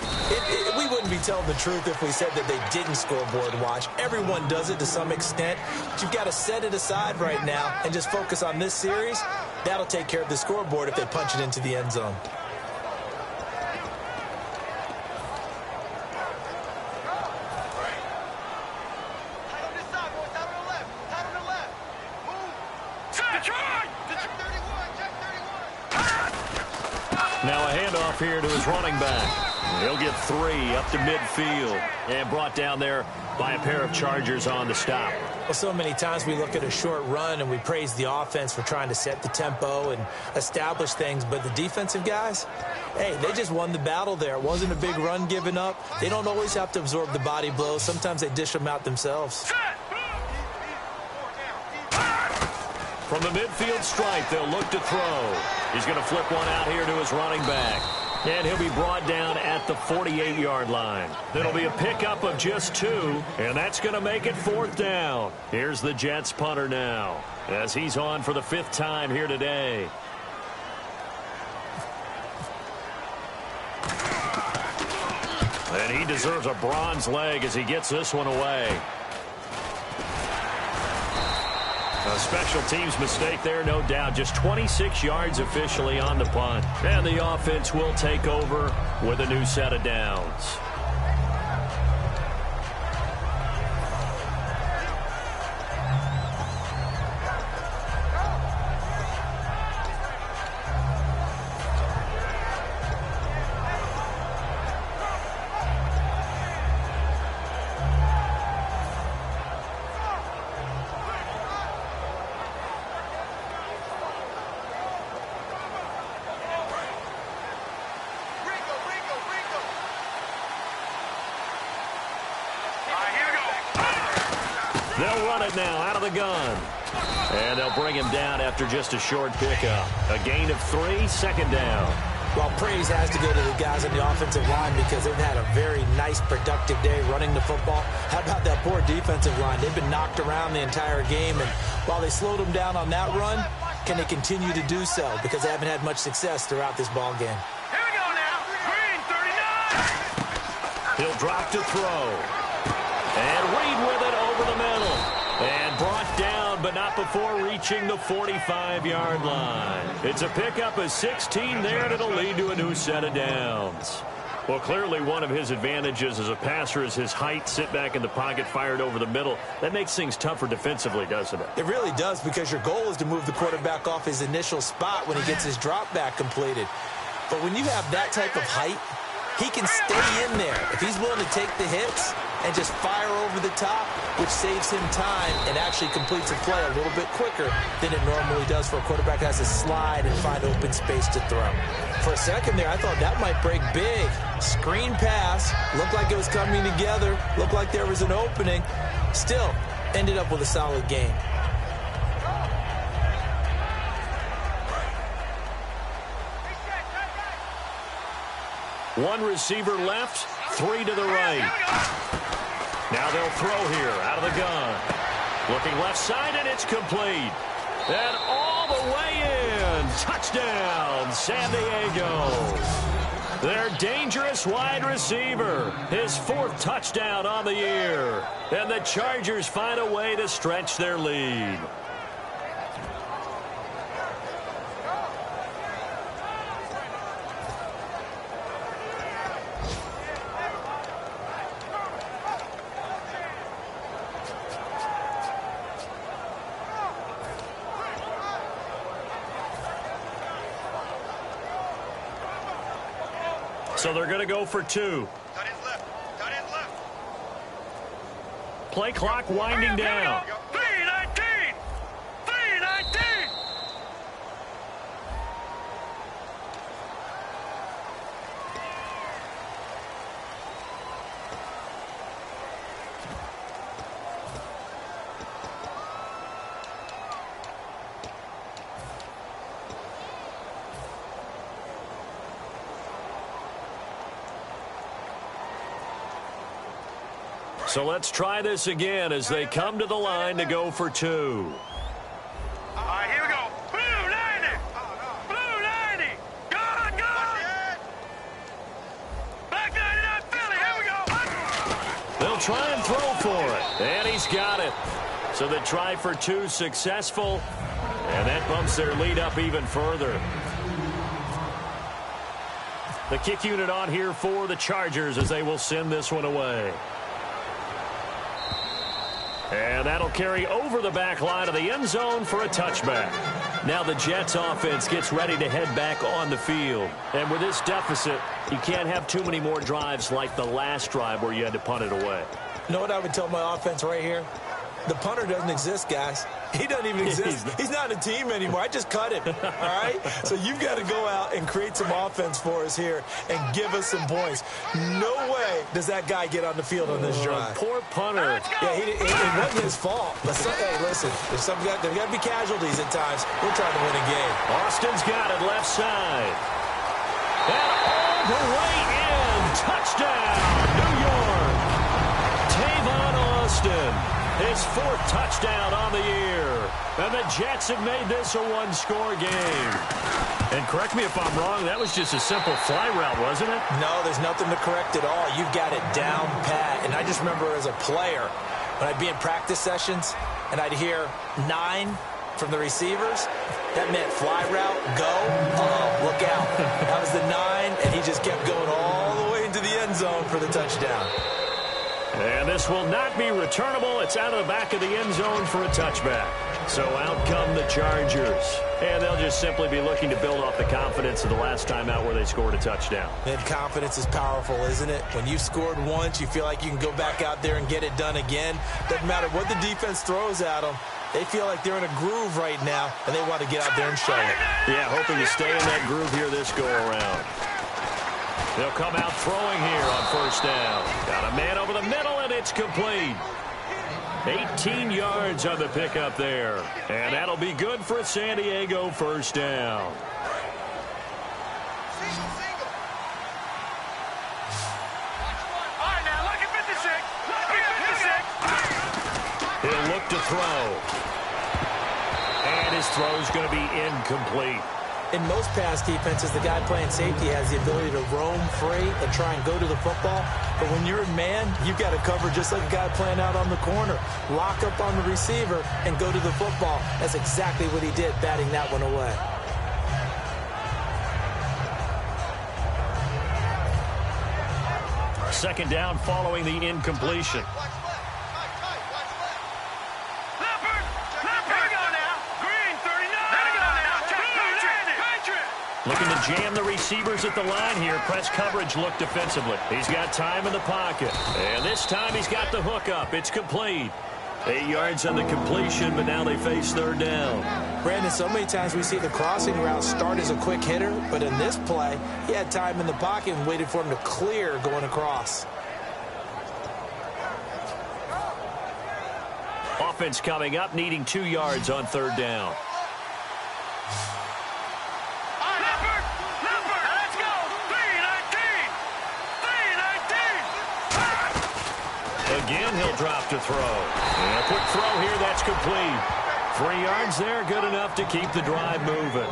Speaker 4: We wouldn't be telling the truth if we said that they didn't scoreboard watch. Everyone does it to some extent. But you've got to set it aside right now and just focus on this series. That'll take care of the scoreboard if they punch it into the end zone.
Speaker 3: Now a handoff here to his running back. He'll get 3 up to midfield and brought down there by a pair of Chargers on the stop.
Speaker 4: Well, so many times we look at a short run and we praise the offense for trying to set the tempo and establish things, but the defensive guys, hey, they just won the battle there. It wasn't a big run given up. They don't always have to absorb the body blows. Sometimes they dish them out themselves.
Speaker 3: From the midfield stripe, they'll look to throw. He's going to flip one out here to his running back. And he'll be brought down at the 48-yard line. It'll be a pickup of just 2, and that's going to make it 4th down. Here's the Jets punter now, as he's on for the 5th time here today. And he deserves a bronze leg as he gets this one away. A special teams mistake there, no doubt. Just 26 yards officially on the punt. And the offense will take over with a new set of downs. They'll run it now out of the gun. And they'll bring him down after just a short pickup. A gain of 3, 2nd down.
Speaker 4: Well, praise has to go to the guys on the offensive line because they've had a very nice, productive day running the football. How about that poor defensive line? They've been knocked around the entire game, and while they slowed them down on that run, can they continue to do so? Because they haven't had much success throughout this ball game.
Speaker 5: Here we go now. Green, 39.
Speaker 3: He'll drop to throw. And Reed with it over the middle. And brought down, but not before reaching the 45-yard line. It's a pickup of 16 there, and it'll lead to a new set of downs. Well, clearly one of his advantages as a passer is his height. Sit back in the pocket, fired over the middle. That makes things tougher defensively, doesn't it?
Speaker 4: It really does, because your goal is to move the quarterback off his initial spot when he gets his drop back completed. But when you have that type of height, he can stay in there. If he's willing to take the hits and just fire over the top, which saves him time and actually completes a play a little bit quicker than it normally does for a quarterback that has to slide and find open space to throw. For a second there, I thought that might break big. Screen pass, looked like it was coming together, looked like there was an opening. Still, ended up with a solid game.
Speaker 3: One receiver left, 3 to the right. Now they'll throw here out of the gun. Looking left side, and it's complete. And all the way in. Touchdown, San Diego. Their dangerous wide receiver. His 4th touchdown on the year. And the Chargers find a way to stretch their lead. So they're going to go for 2.
Speaker 5: Tight ends left. Tight ends left.
Speaker 3: Play clock winding down.
Speaker 5: 3:19. 3:19.
Speaker 3: So let's try this again as they come to the line to go for 2.
Speaker 5: All right, here we go. Blue 90. Blue 90. Gone, gone. Black 99 Philly. Here we go.
Speaker 3: They'll try and throw for it. And he's got it. So the try for 2 successful. And that bumps their lead up even further. The kick unit on here for the Chargers as they will send this one away. And that'll carry over the back line of the end zone for a touchback. Now the Jets offense gets ready to head back on the field. And with this deficit, you can't have too many more drives like the last drive where you had to punt it away.
Speaker 4: You know what I would tell my offense right here? The punter doesn't exist, guys. He doesn't even exist. He's not a team anymore. I just cut him, all right? So you've got to go out and create some offense for us here and give us some points. No way does that guy get on the field on this drive.
Speaker 3: Poor punter.
Speaker 4: Yeah, it wasn't his fault. Hey, listen, there's got to be casualties at times. We're trying to win a game.
Speaker 3: Austin's got it left side. And all the way in. Touchdown, New York. Tavon Austin. His 4th touchdown on the year. And the Jets have made this a 1-score game. And correct me if I'm wrong, that was just a simple fly route, wasn't it?
Speaker 4: No, there's nothing to correct at all. You've got it down pat. And I just remember as a player, when I'd be in practice sessions and I'd hear 9 from the receivers, that meant fly route, go, look out. That was the 9, and he just kept going all the way into the end zone for the touchdown.
Speaker 3: And this will not be returnable. It's out of the back of the end zone for a touchback. So out come the Chargers. And they'll just simply be looking to build off the confidence of the last time out where they scored a touchdown.
Speaker 4: And confidence is powerful, isn't it? When you've scored once, you feel like you can go back out there and get it done again. Doesn't matter what the defense throws at them. They feel like they're in a groove right now, and they want to get out there and show it.
Speaker 3: Yeah, hoping to stay in that groove here this go-around. They'll come out throwing here on 1st down. Got a man over the middle, and it's complete. 18 yards on the pickup there. And that'll be good for a San Diego 1st down.
Speaker 5: All right, now, look at 56. Look at 56.
Speaker 3: He'll look to throw. And his throw's going to be incomplete.
Speaker 4: In most pass defenses, the guy playing safety has the ability to roam free and try and go to the football. But when you're in man, you've got to cover just like a guy playing out on the corner. Lock up on the receiver and go to the football. That's exactly what he did, batting that one away.
Speaker 3: Second down following the incompletion. Looking to jam the receivers at the line here. Press coverage look defensively. He's got time in the pocket. And this time he's got the hook up. It's complete. 8 yards on the completion, but now they face third down.
Speaker 4: Brandon, so many times we see the crossing route start as a quick hitter, but in this play, he had time in the pocket and waited for him to clear going across.
Speaker 3: Offense coming up, needing 2 yards on third down. Again, he'll drop to throw. And a quick throw here, that's complete. 3 yards there, good enough to keep the drive moving.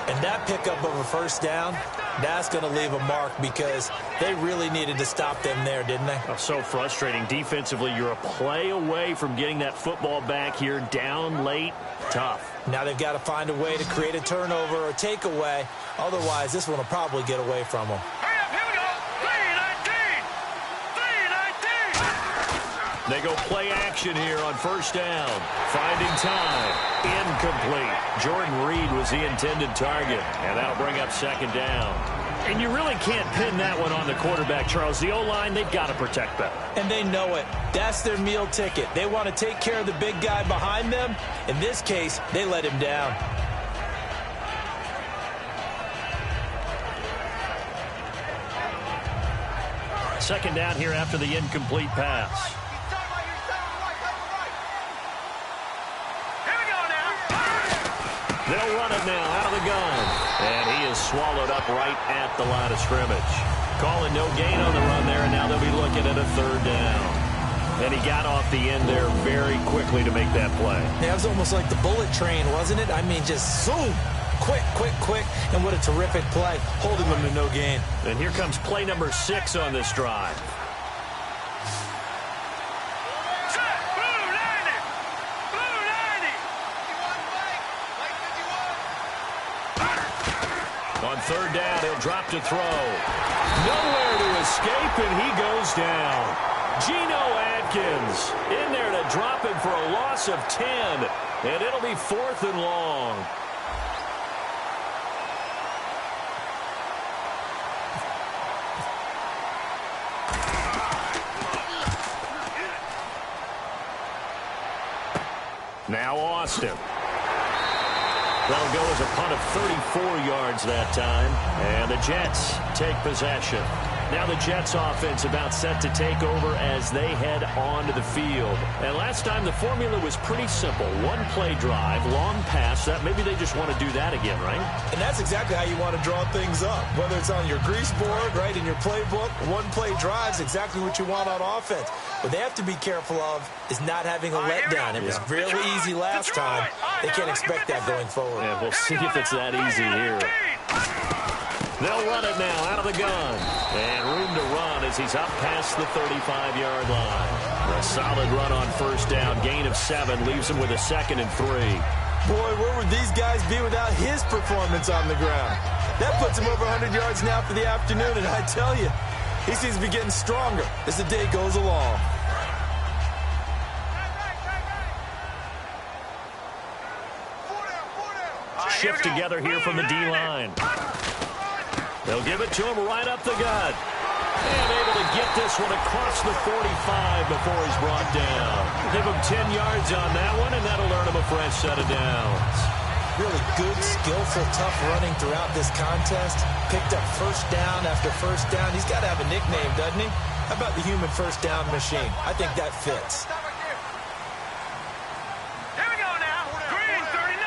Speaker 4: And that pickup of a first down, that's going to leave a mark because they really needed to stop them there, didn't they?
Speaker 3: Oh, so frustrating. Defensively, you're a play away from getting that football back here, down late, tough.
Speaker 4: Now they've got to find a way to create a turnover or takeaway. Otherwise, this one will probably get away from them.
Speaker 3: They go play action here on first down. Finding time. Incomplete. Jordan Reed was the intended target, and that'll bring up second down. And you really can't pin that one on the quarterback, Charles. The O-line, they've got to protect better.
Speaker 4: And they know it. That's their meal ticket. They want to take care of the big guy behind them. In this case, they let him down.
Speaker 3: Second down here after the incomplete pass. They'll run it now out of the gun. And he is swallowed up right at the line of scrimmage. Calling no gain on the run there, and now they'll be looking at a third down. And he got off the end there very quickly to make that play.
Speaker 4: Yeah, it was almost like the bullet train, wasn't it? I mean, just zoom. Quick, quick, quick. And what a terrific play, holding them to no gain.
Speaker 3: And here comes play number 6 on this drive. On third down, he'll drop to throw. Nowhere to escape, and he goes down. Geno Atkins in there to drop him for a loss of 10, and it'll be 4th and long. Now Austin. That'll go as a punt of 34 yards that time. And the Jets take possession. Now the Jets offense about set to take over as they head onto the field. And last time the formula was pretty simple. One play drive, long pass. That maybe they just want to do that again, right?
Speaker 4: And that's exactly how you want to draw things up. Whether it's on your grease board, right, in your playbook, one play drive's exactly what you want on offense. What they have to be careful of is not having a letdown. It was really easy last time. They can't expect that going forward.
Speaker 3: Yeah, we'll see if it's that easy here. They'll run it now out of the gun. And room to run as he's up past the 35-yard line. A solid run on first down. Gain of 7 leaves him with a 2nd and 3.
Speaker 4: Boy, where would these guys be without his performance on the ground? That puts him over 100 yards now for the afternoon, and I tell you, he seems to be getting stronger as the day goes along.
Speaker 3: Shift together here from the D-line. They'll give it to him right up the gut. And able to get this one across the 45 before he's brought down. Give him 10 yards on that one, and that'll earn him a fresh set of downs.
Speaker 4: Really good, skillful, tough running throughout this contest. Picked up first down after first down. He's got to have a nickname, doesn't he? How about the human first down machine? I think that fits.
Speaker 5: Here we go now. Green, 39.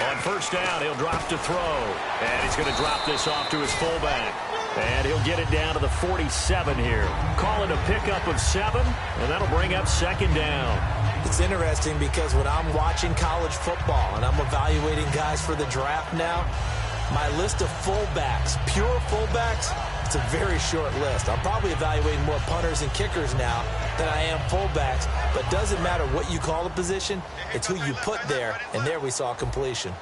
Speaker 3: On first down, he'll drop to throw. And he's going to drop this off to his fullback. And he'll get it down to the 47 here. Call it a pickup of 7, and that'll bring up second down.
Speaker 4: It's interesting because when I'm watching college football and I'm evaluating guys for the draft now, my list of fullbacks, pure fullbacks, it's a very short list. I'm probably evaluating more punters and kickers now than I am fullbacks, but it doesn't matter what you call a position, it's who you put there, and there we saw completion.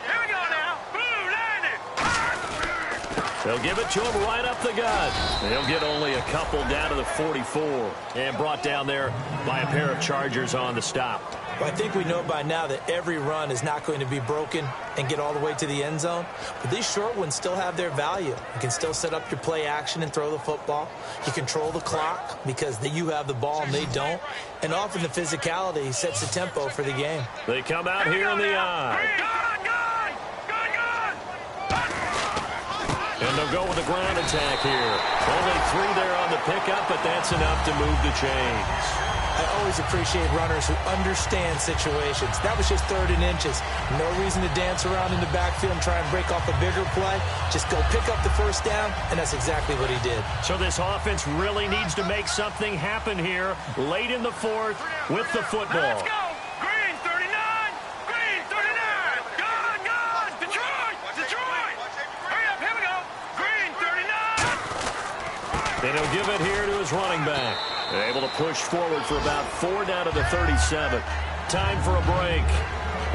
Speaker 5: Here we go now. Blue 90.
Speaker 3: They'll give it to him right up the gut. They'll get only a couple down to the 44. And brought down there by a pair of Chargers on the stop.
Speaker 4: Well, I think we know by now that every run is not going to be broken and get all the way to the end zone. But these short ones still have their value. You can still set up your play action and throw the football. You control the clock because you have the ball and they don't. And often the physicality sets the tempo for the game.
Speaker 3: They come out here in the eye. And they'll go with a ground attack here. Only 3 there on the pickup, but that's enough to move the chains.
Speaker 4: I always appreciate runners who understand situations. That was just 3rd and inches. No reason to dance around in the backfield and try and break off a bigger play. Just go pick up the first down, and that's exactly what he did.
Speaker 3: So this offense really needs to make something happen here late in the 4th with the football.
Speaker 5: Let's go! Green 39! Green 39! Gone! Detroit! Hurry up, here we go! Green 39!
Speaker 3: And he'll give it here to his running back. Able to push forward for about 4 down to the 37. Time for a break.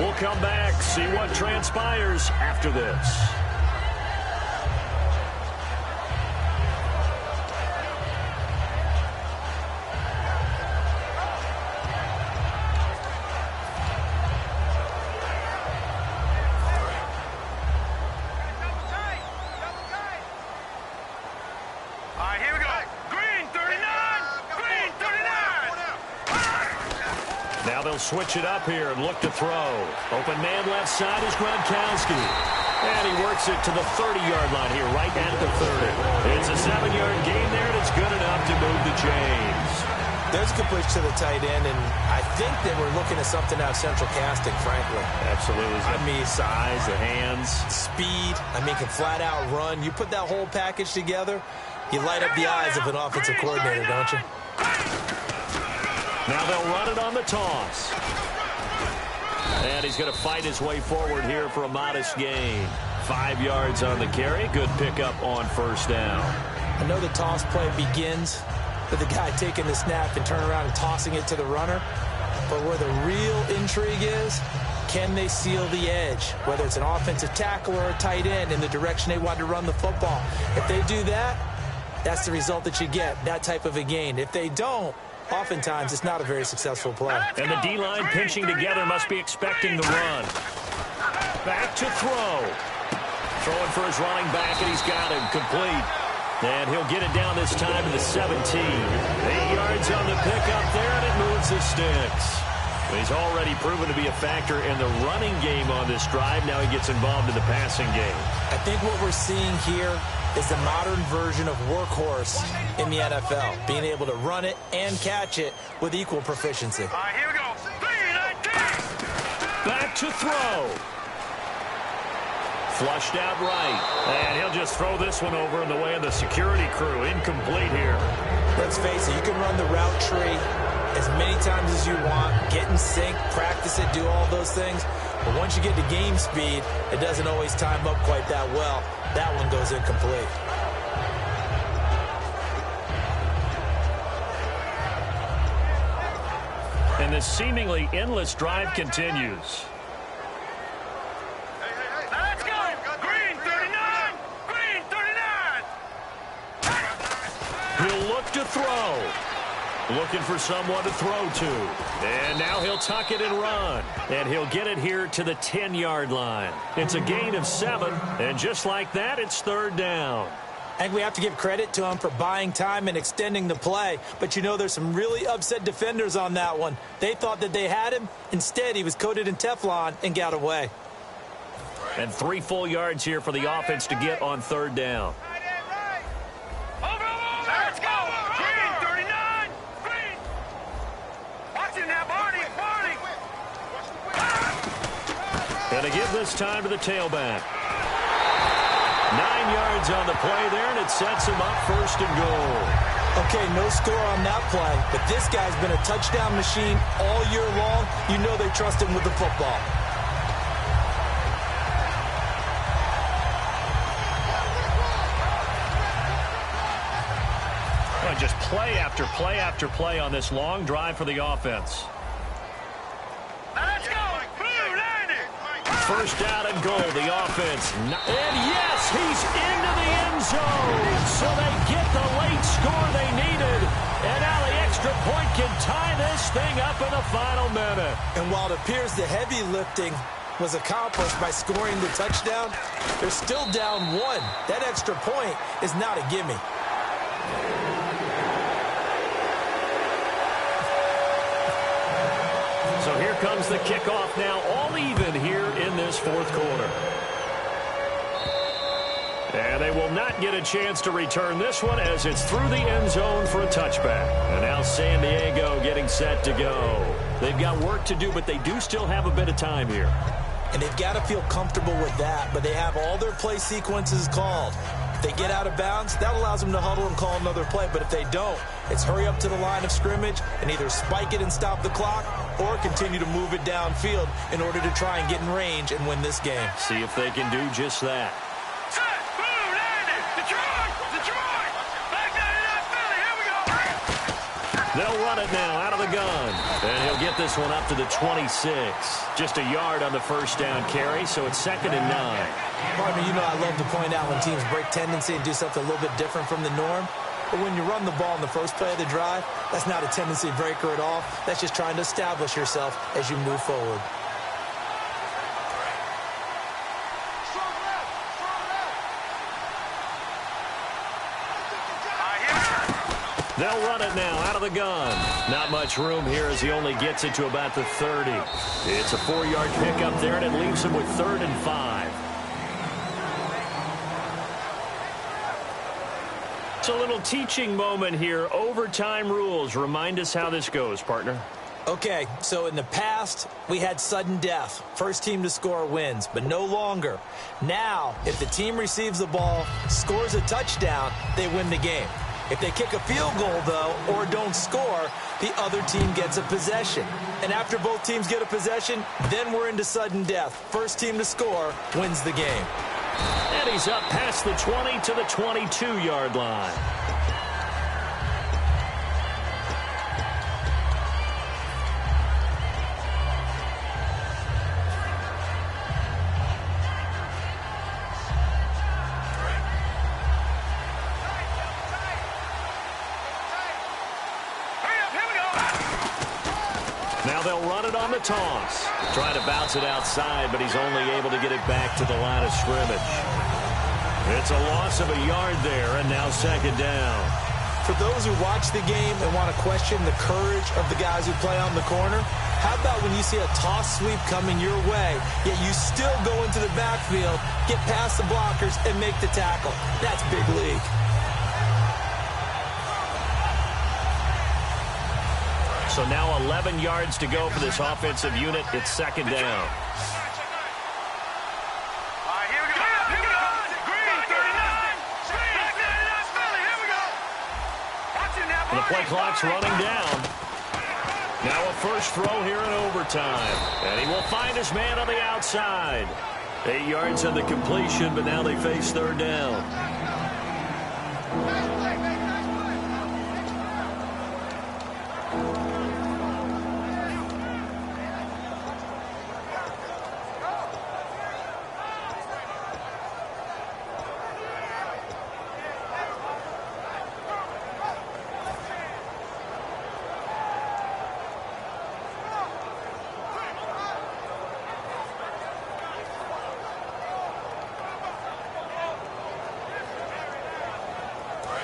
Speaker 3: We'll come back, see what transpires after this.
Speaker 5: All right, here we go. Green 39! Green 39!
Speaker 3: Now they'll switch it up here and look to throw. Open man left side is Gronkowski. And he works it to the 30-yard line here, right at the 30. It's a 7-yard gain there, and it's good enough to move the chains.
Speaker 4: There's a good push to the tight end, and I think that we're looking at something out of central casting, frankly.
Speaker 3: Absolutely. I mean, size, the hands.
Speaker 4: Speed. I mean, can flat out run. You put that whole package together, you light up the eyes of an offensive coordinator, don't you?
Speaker 3: Now they'll run it on the toss. And he's going to fight his way forward here for a modest gain. 5 yards on the carry. Good pickup on first down.
Speaker 4: I know the toss play begins with the guy taking the snap and turning around and tossing it to the runner. But where the real intrigue is, can they seal the edge? Whether it's an offensive tackle or a tight end in the direction they want to run the football. If they do that, that's the result that you get, that type of a gain. If they don't, oftentimes it's not a very successful play.
Speaker 3: And the D-line pinching together must be expecting the run. Back to throw. Throwing for his running back, and he's got him complete. And he'll get it down this time to the 17. 8 yards on the pickup there, and it moves the sticks. He's already proven to be a factor in the running game on this drive. Now he gets involved in the passing game.
Speaker 4: I think what we're seeing here is the modern version of workhorse in the NFL, being able to run it and catch it with equal proficiency.
Speaker 5: All right, here we go. 3-19!
Speaker 3: Back to throw. Flushed out right. And he'll just throw this one over in the way of the security crew. Incomplete here.
Speaker 4: Let's face it, you can run the route tree as many times as you want, get in sync, practice it, do all those things. But once you get to game speed, it doesn't always time up quite that well. That one goes incomplete.
Speaker 3: And this seemingly endless drive continues.
Speaker 5: Let's go! Green 39! Green 39!
Speaker 3: He'll look to throw. Looking for someone to throw to. And now he'll tuck it and run. And he'll get it here to the 10-yard line. It's a gain of 7. And just like that, it's 3rd down.
Speaker 4: I think we have to give credit to him for buying time and extending the play. But, you know, there's some really upset defenders on that one. They thought that they had him. Instead, he was coated in Teflon and got away.
Speaker 3: And 3 full yards here for the offense to get on 3rd down.
Speaker 5: Let's go! Green 39! Green! Watch it now, Barney!
Speaker 3: And to give this time to the tailback. 9 yards on the play there, and it sets him up 1st and goal.
Speaker 4: Okay, no score on that play, but this guy's been a touchdown machine all year long. You know they trust him with the football.
Speaker 3: Well, just play after play after play on this long drive for the offense.
Speaker 5: Let's go! Blue 90!
Speaker 3: first down and goal. The offense. And yes, he's into the end zone. So they get the late score they needed. And now the extra point can tie this thing up in the final minute.
Speaker 4: And while it appears the heavy lifting was accomplished by scoring the touchdown, they're still down 1. That extra point is not a gimme.
Speaker 3: So here comes the kickoff now, all even here in this fourth quarter. And they will not get a chance to return this one as it's through the end zone for a touchback. And now San Diego getting set to go. They've got work to do, but they do still have a bit of time here.
Speaker 4: And they've got to feel comfortable with that, but they have all their play sequences called. If they get out of bounds, that allows them to huddle and call another play. But if they don't, it's hurry up to the line of scrimmage and either spike it and stop the clock or continue to move it downfield in order to try and get in range and win this game.
Speaker 3: See if they can do just that. They'll run it now out of the gun. And he'll get this one up to the 26. Just a yard on the first down carry, so it's 2nd and 9.
Speaker 4: Partner, you know I love to point out when teams break tendency and do something a little bit different from the norm. But when you run the ball in the first play of the drive, that's not a tendency breaker at all. That's just trying to establish yourself as you move forward.
Speaker 3: They'll run it now out of the gun. Not much room here as he only gets it to about the 30. It's a 4-yard pickup there, and it leaves him with 3rd and 5. It's a little teaching moment here. Overtime rules. Remind us how this goes, partner.
Speaker 4: Okay, so in the past, we had sudden death. First team to score wins, but no longer. Now, if the team receives the ball, scores a touchdown, they win the game. If they kick a field goal, though, or don't score, the other team gets a possession. And after both teams get a possession, then we're into sudden death. First team to score wins the game.
Speaker 3: And he's up past the 20 to the 22-yard line. Now they'll run it on the toss. Trying to bounce it outside, but he's only able to get it back to the line of scrimmage. It's a loss of a yard there, and now 2nd down.
Speaker 4: For those who watch the game and want to question the courage of the guys who play on the corner, how about when you see a toss sweep coming your way, yet you still go into the backfield, get past the blockers, and make the tackle? That's big league.
Speaker 3: So now 11 yards to go for this offensive unit. It's 2nd down. And the play clock's running down. Now a first throw here in overtime. And he will find his man on the outside. 8 yards on the completion, but now they face 3rd down.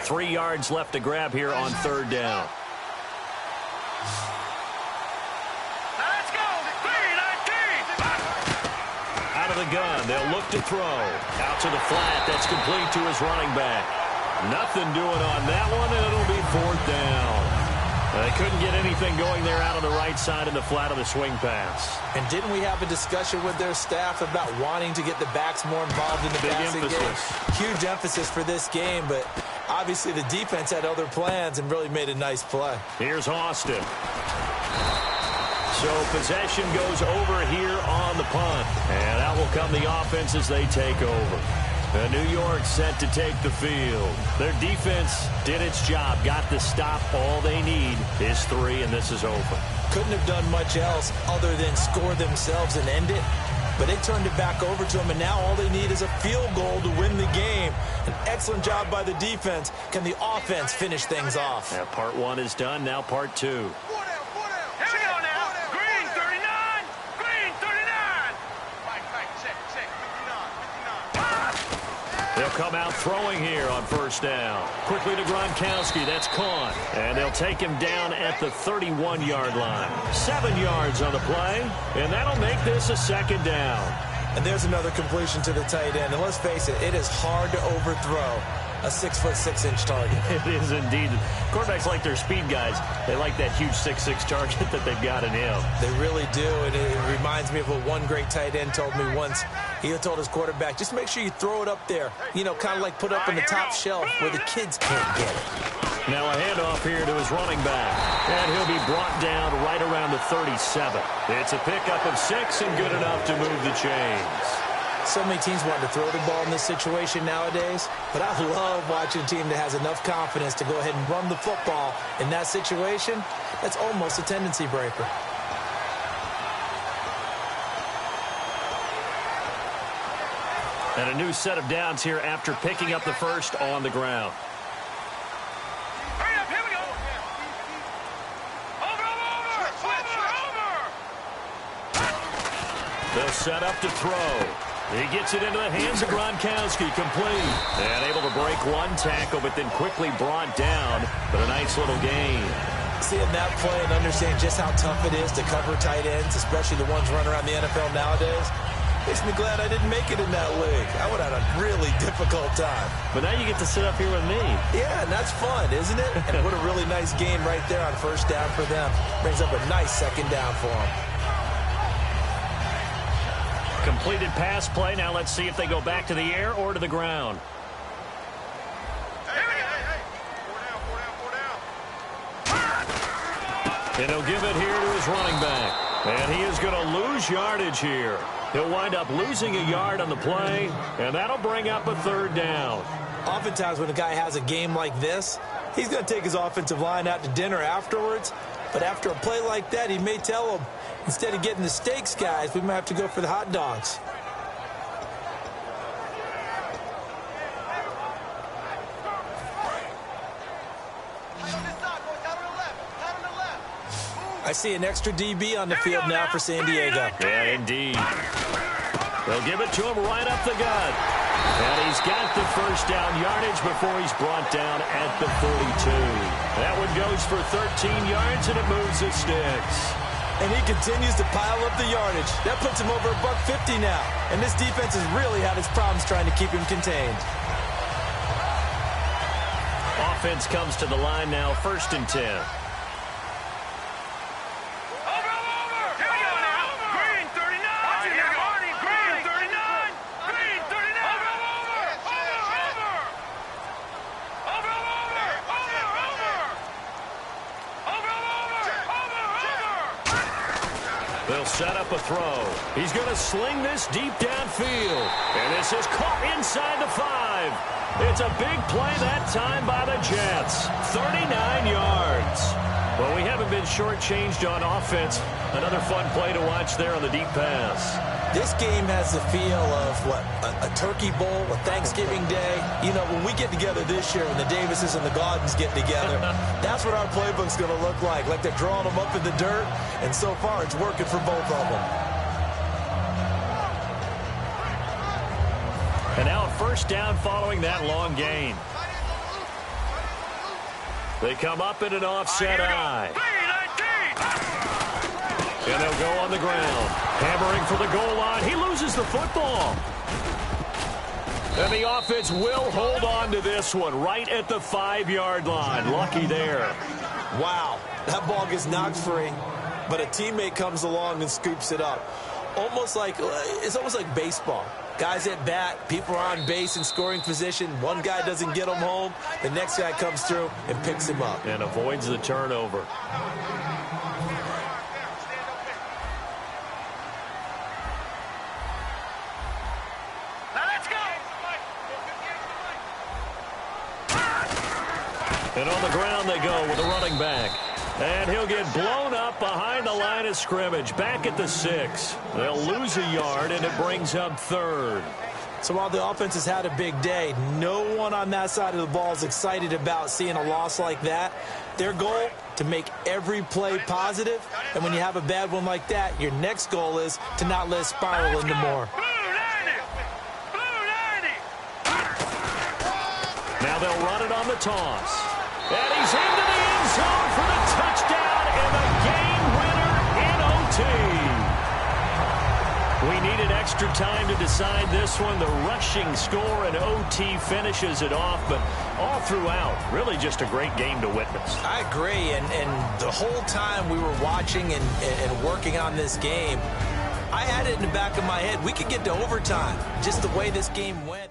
Speaker 3: Three yards left to grab here on 3rd down.
Speaker 5: Let's go.
Speaker 3: Out of the gun. They'll look to throw. Out to the flat. That's complete to his running back. Nothing doing on that one, and it'll be 4th down. They couldn't get anything going there out on the right side in the flat of the swing pass.
Speaker 4: And didn't we have a discussion with their staff about wanting to get the backs more involved in the passing game? Huge emphasis for this game, but obviously the defense had other plans and really made a nice play.
Speaker 3: Here's Austin. So possession goes over here on the punt. And out will come the offense as they take over. New York set to take the field. Their defense did its job, got the stop. All they need is 3, and this is over.
Speaker 4: Couldn't have done much else other than score themselves and end it. but they turned it back over to him, and now all they need is a field goal to win the game. An excellent job by the defense. Can the offense finish things off?
Speaker 3: Yeah, part one is done. Now part two. They'll come out throwing here on first down. Quickly to Gronkowski. That's caught. And they'll take him down at the 31-yard line. 7 yards on the play, and that'll make this a second down.
Speaker 4: And there's another completion to the tight end. And let's face it, it is hard to overthrow a 6'6" target.
Speaker 3: It is indeed. Quarterbacks like their speed guys. They like that huge 6'6" target that they've got in him.
Speaker 4: They really do, and it reminds me of what one great tight end told me once. He told his quarterback, just make sure you throw it up there. You know, kind of like put up on the top shelf where the kids can't get it.
Speaker 3: Now a handoff here to his running back. And he'll be brought down right around the 37. It's a pickup of 6 and good enough to move the chains.
Speaker 4: So many teams want to throw the ball in this situation nowadays, but I love watching a team that has enough confidence to go ahead and run the football in that situation. That's almost a tendency breaker.
Speaker 3: And a new set of downs here after picking up the first on the ground.
Speaker 5: Hurry up, here we go. Over.
Speaker 3: They'll set up to throw. He gets it into the hands of Gronkowski, complete. And able to break one tackle, but then quickly brought down. But a nice little gain.
Speaker 4: Seeing that play and understand just how tough it is to cover tight ends, especially the ones running around the NFL nowadays, makes me glad I didn't make it in that league. I would have had a really difficult time.
Speaker 3: But now you get to sit up here with me.
Speaker 4: Yeah, and that's fun, isn't it? And what a really nice game right there on first down for them. Brings up a nice second down for them.
Speaker 3: Completed pass play. Now let's see if they go back to the air or to the ground. And he'll give it here to his running back. And he is going to lose yardage here. He'll wind up losing a yard on the play, and that'll bring up a third down.
Speaker 4: Oftentimes when a guy has a game like this, he's going to take his offensive line out to dinner afterwards. But after a play like that, he may tell them, instead of getting the steaks, guys, we might have to go for the hot dogs. I see an extra DB on the field now for San Diego.
Speaker 3: Yeah, indeed. They'll give it to him right up the gut. And he's got the first down yardage before he's brought down at the 42. That one goes for 13 yards, and it moves the sticks.
Speaker 4: And he continues to pile up the yardage. That puts him over $150 now. And this defense has really had its problems trying to keep him contained.
Speaker 3: Offense comes to the line now, 1st and 10. They'll set up a throw. He's going to sling this deep downfield. And this is caught inside the 5. It's a big play that time by the Jets. 39 yards. Well, we haven't been shortchanged on offense. Another fun play to watch there on the deep pass.
Speaker 4: This game has the feel of, what, a turkey bowl, a Thanksgiving day. You know, when we get together this year, when the Davises and the Gaudens get together, that's what our playbook's going to look like. Like they're drawing them up in the dirt, and so far it's working for both of them.
Speaker 3: And now a first down following that long gain. They come up in an offset eye. And they'll go on the ground. Hammering for the goal line. He loses the football. And the offense will hold on to this one right at the 5-yard line. Lucky there.
Speaker 4: Wow, that ball gets knocked free, but a teammate comes along and scoops it up. It's almost like baseball. Guys at bat, people are on base in scoring position. One guy doesn't get him home. The next guy comes through and picks him up.
Speaker 3: And avoids the turnover. And on the ground they go with a running back. And he'll get blown up behind the line of scrimmage, back at the 6. They'll lose a yard, and it brings up 3rd.
Speaker 4: So while the offense has had a big day, no one on that side of the ball is excited about seeing a loss like that. Their goal, to make every play positive. And when you have a bad one like that, your next goal is to not let it spiral into more.
Speaker 3: Now they'll run it on the toss. And he's into the end zone for the touchdown and the game winner in OT. We needed extra time to decide this one. The rushing score in OT finishes it off, but all throughout, really just a great game to witness.
Speaker 4: I agree, and the whole time we were watching and working on this game, I had it in the back of my head. We could get to overtime. Just the way this game went.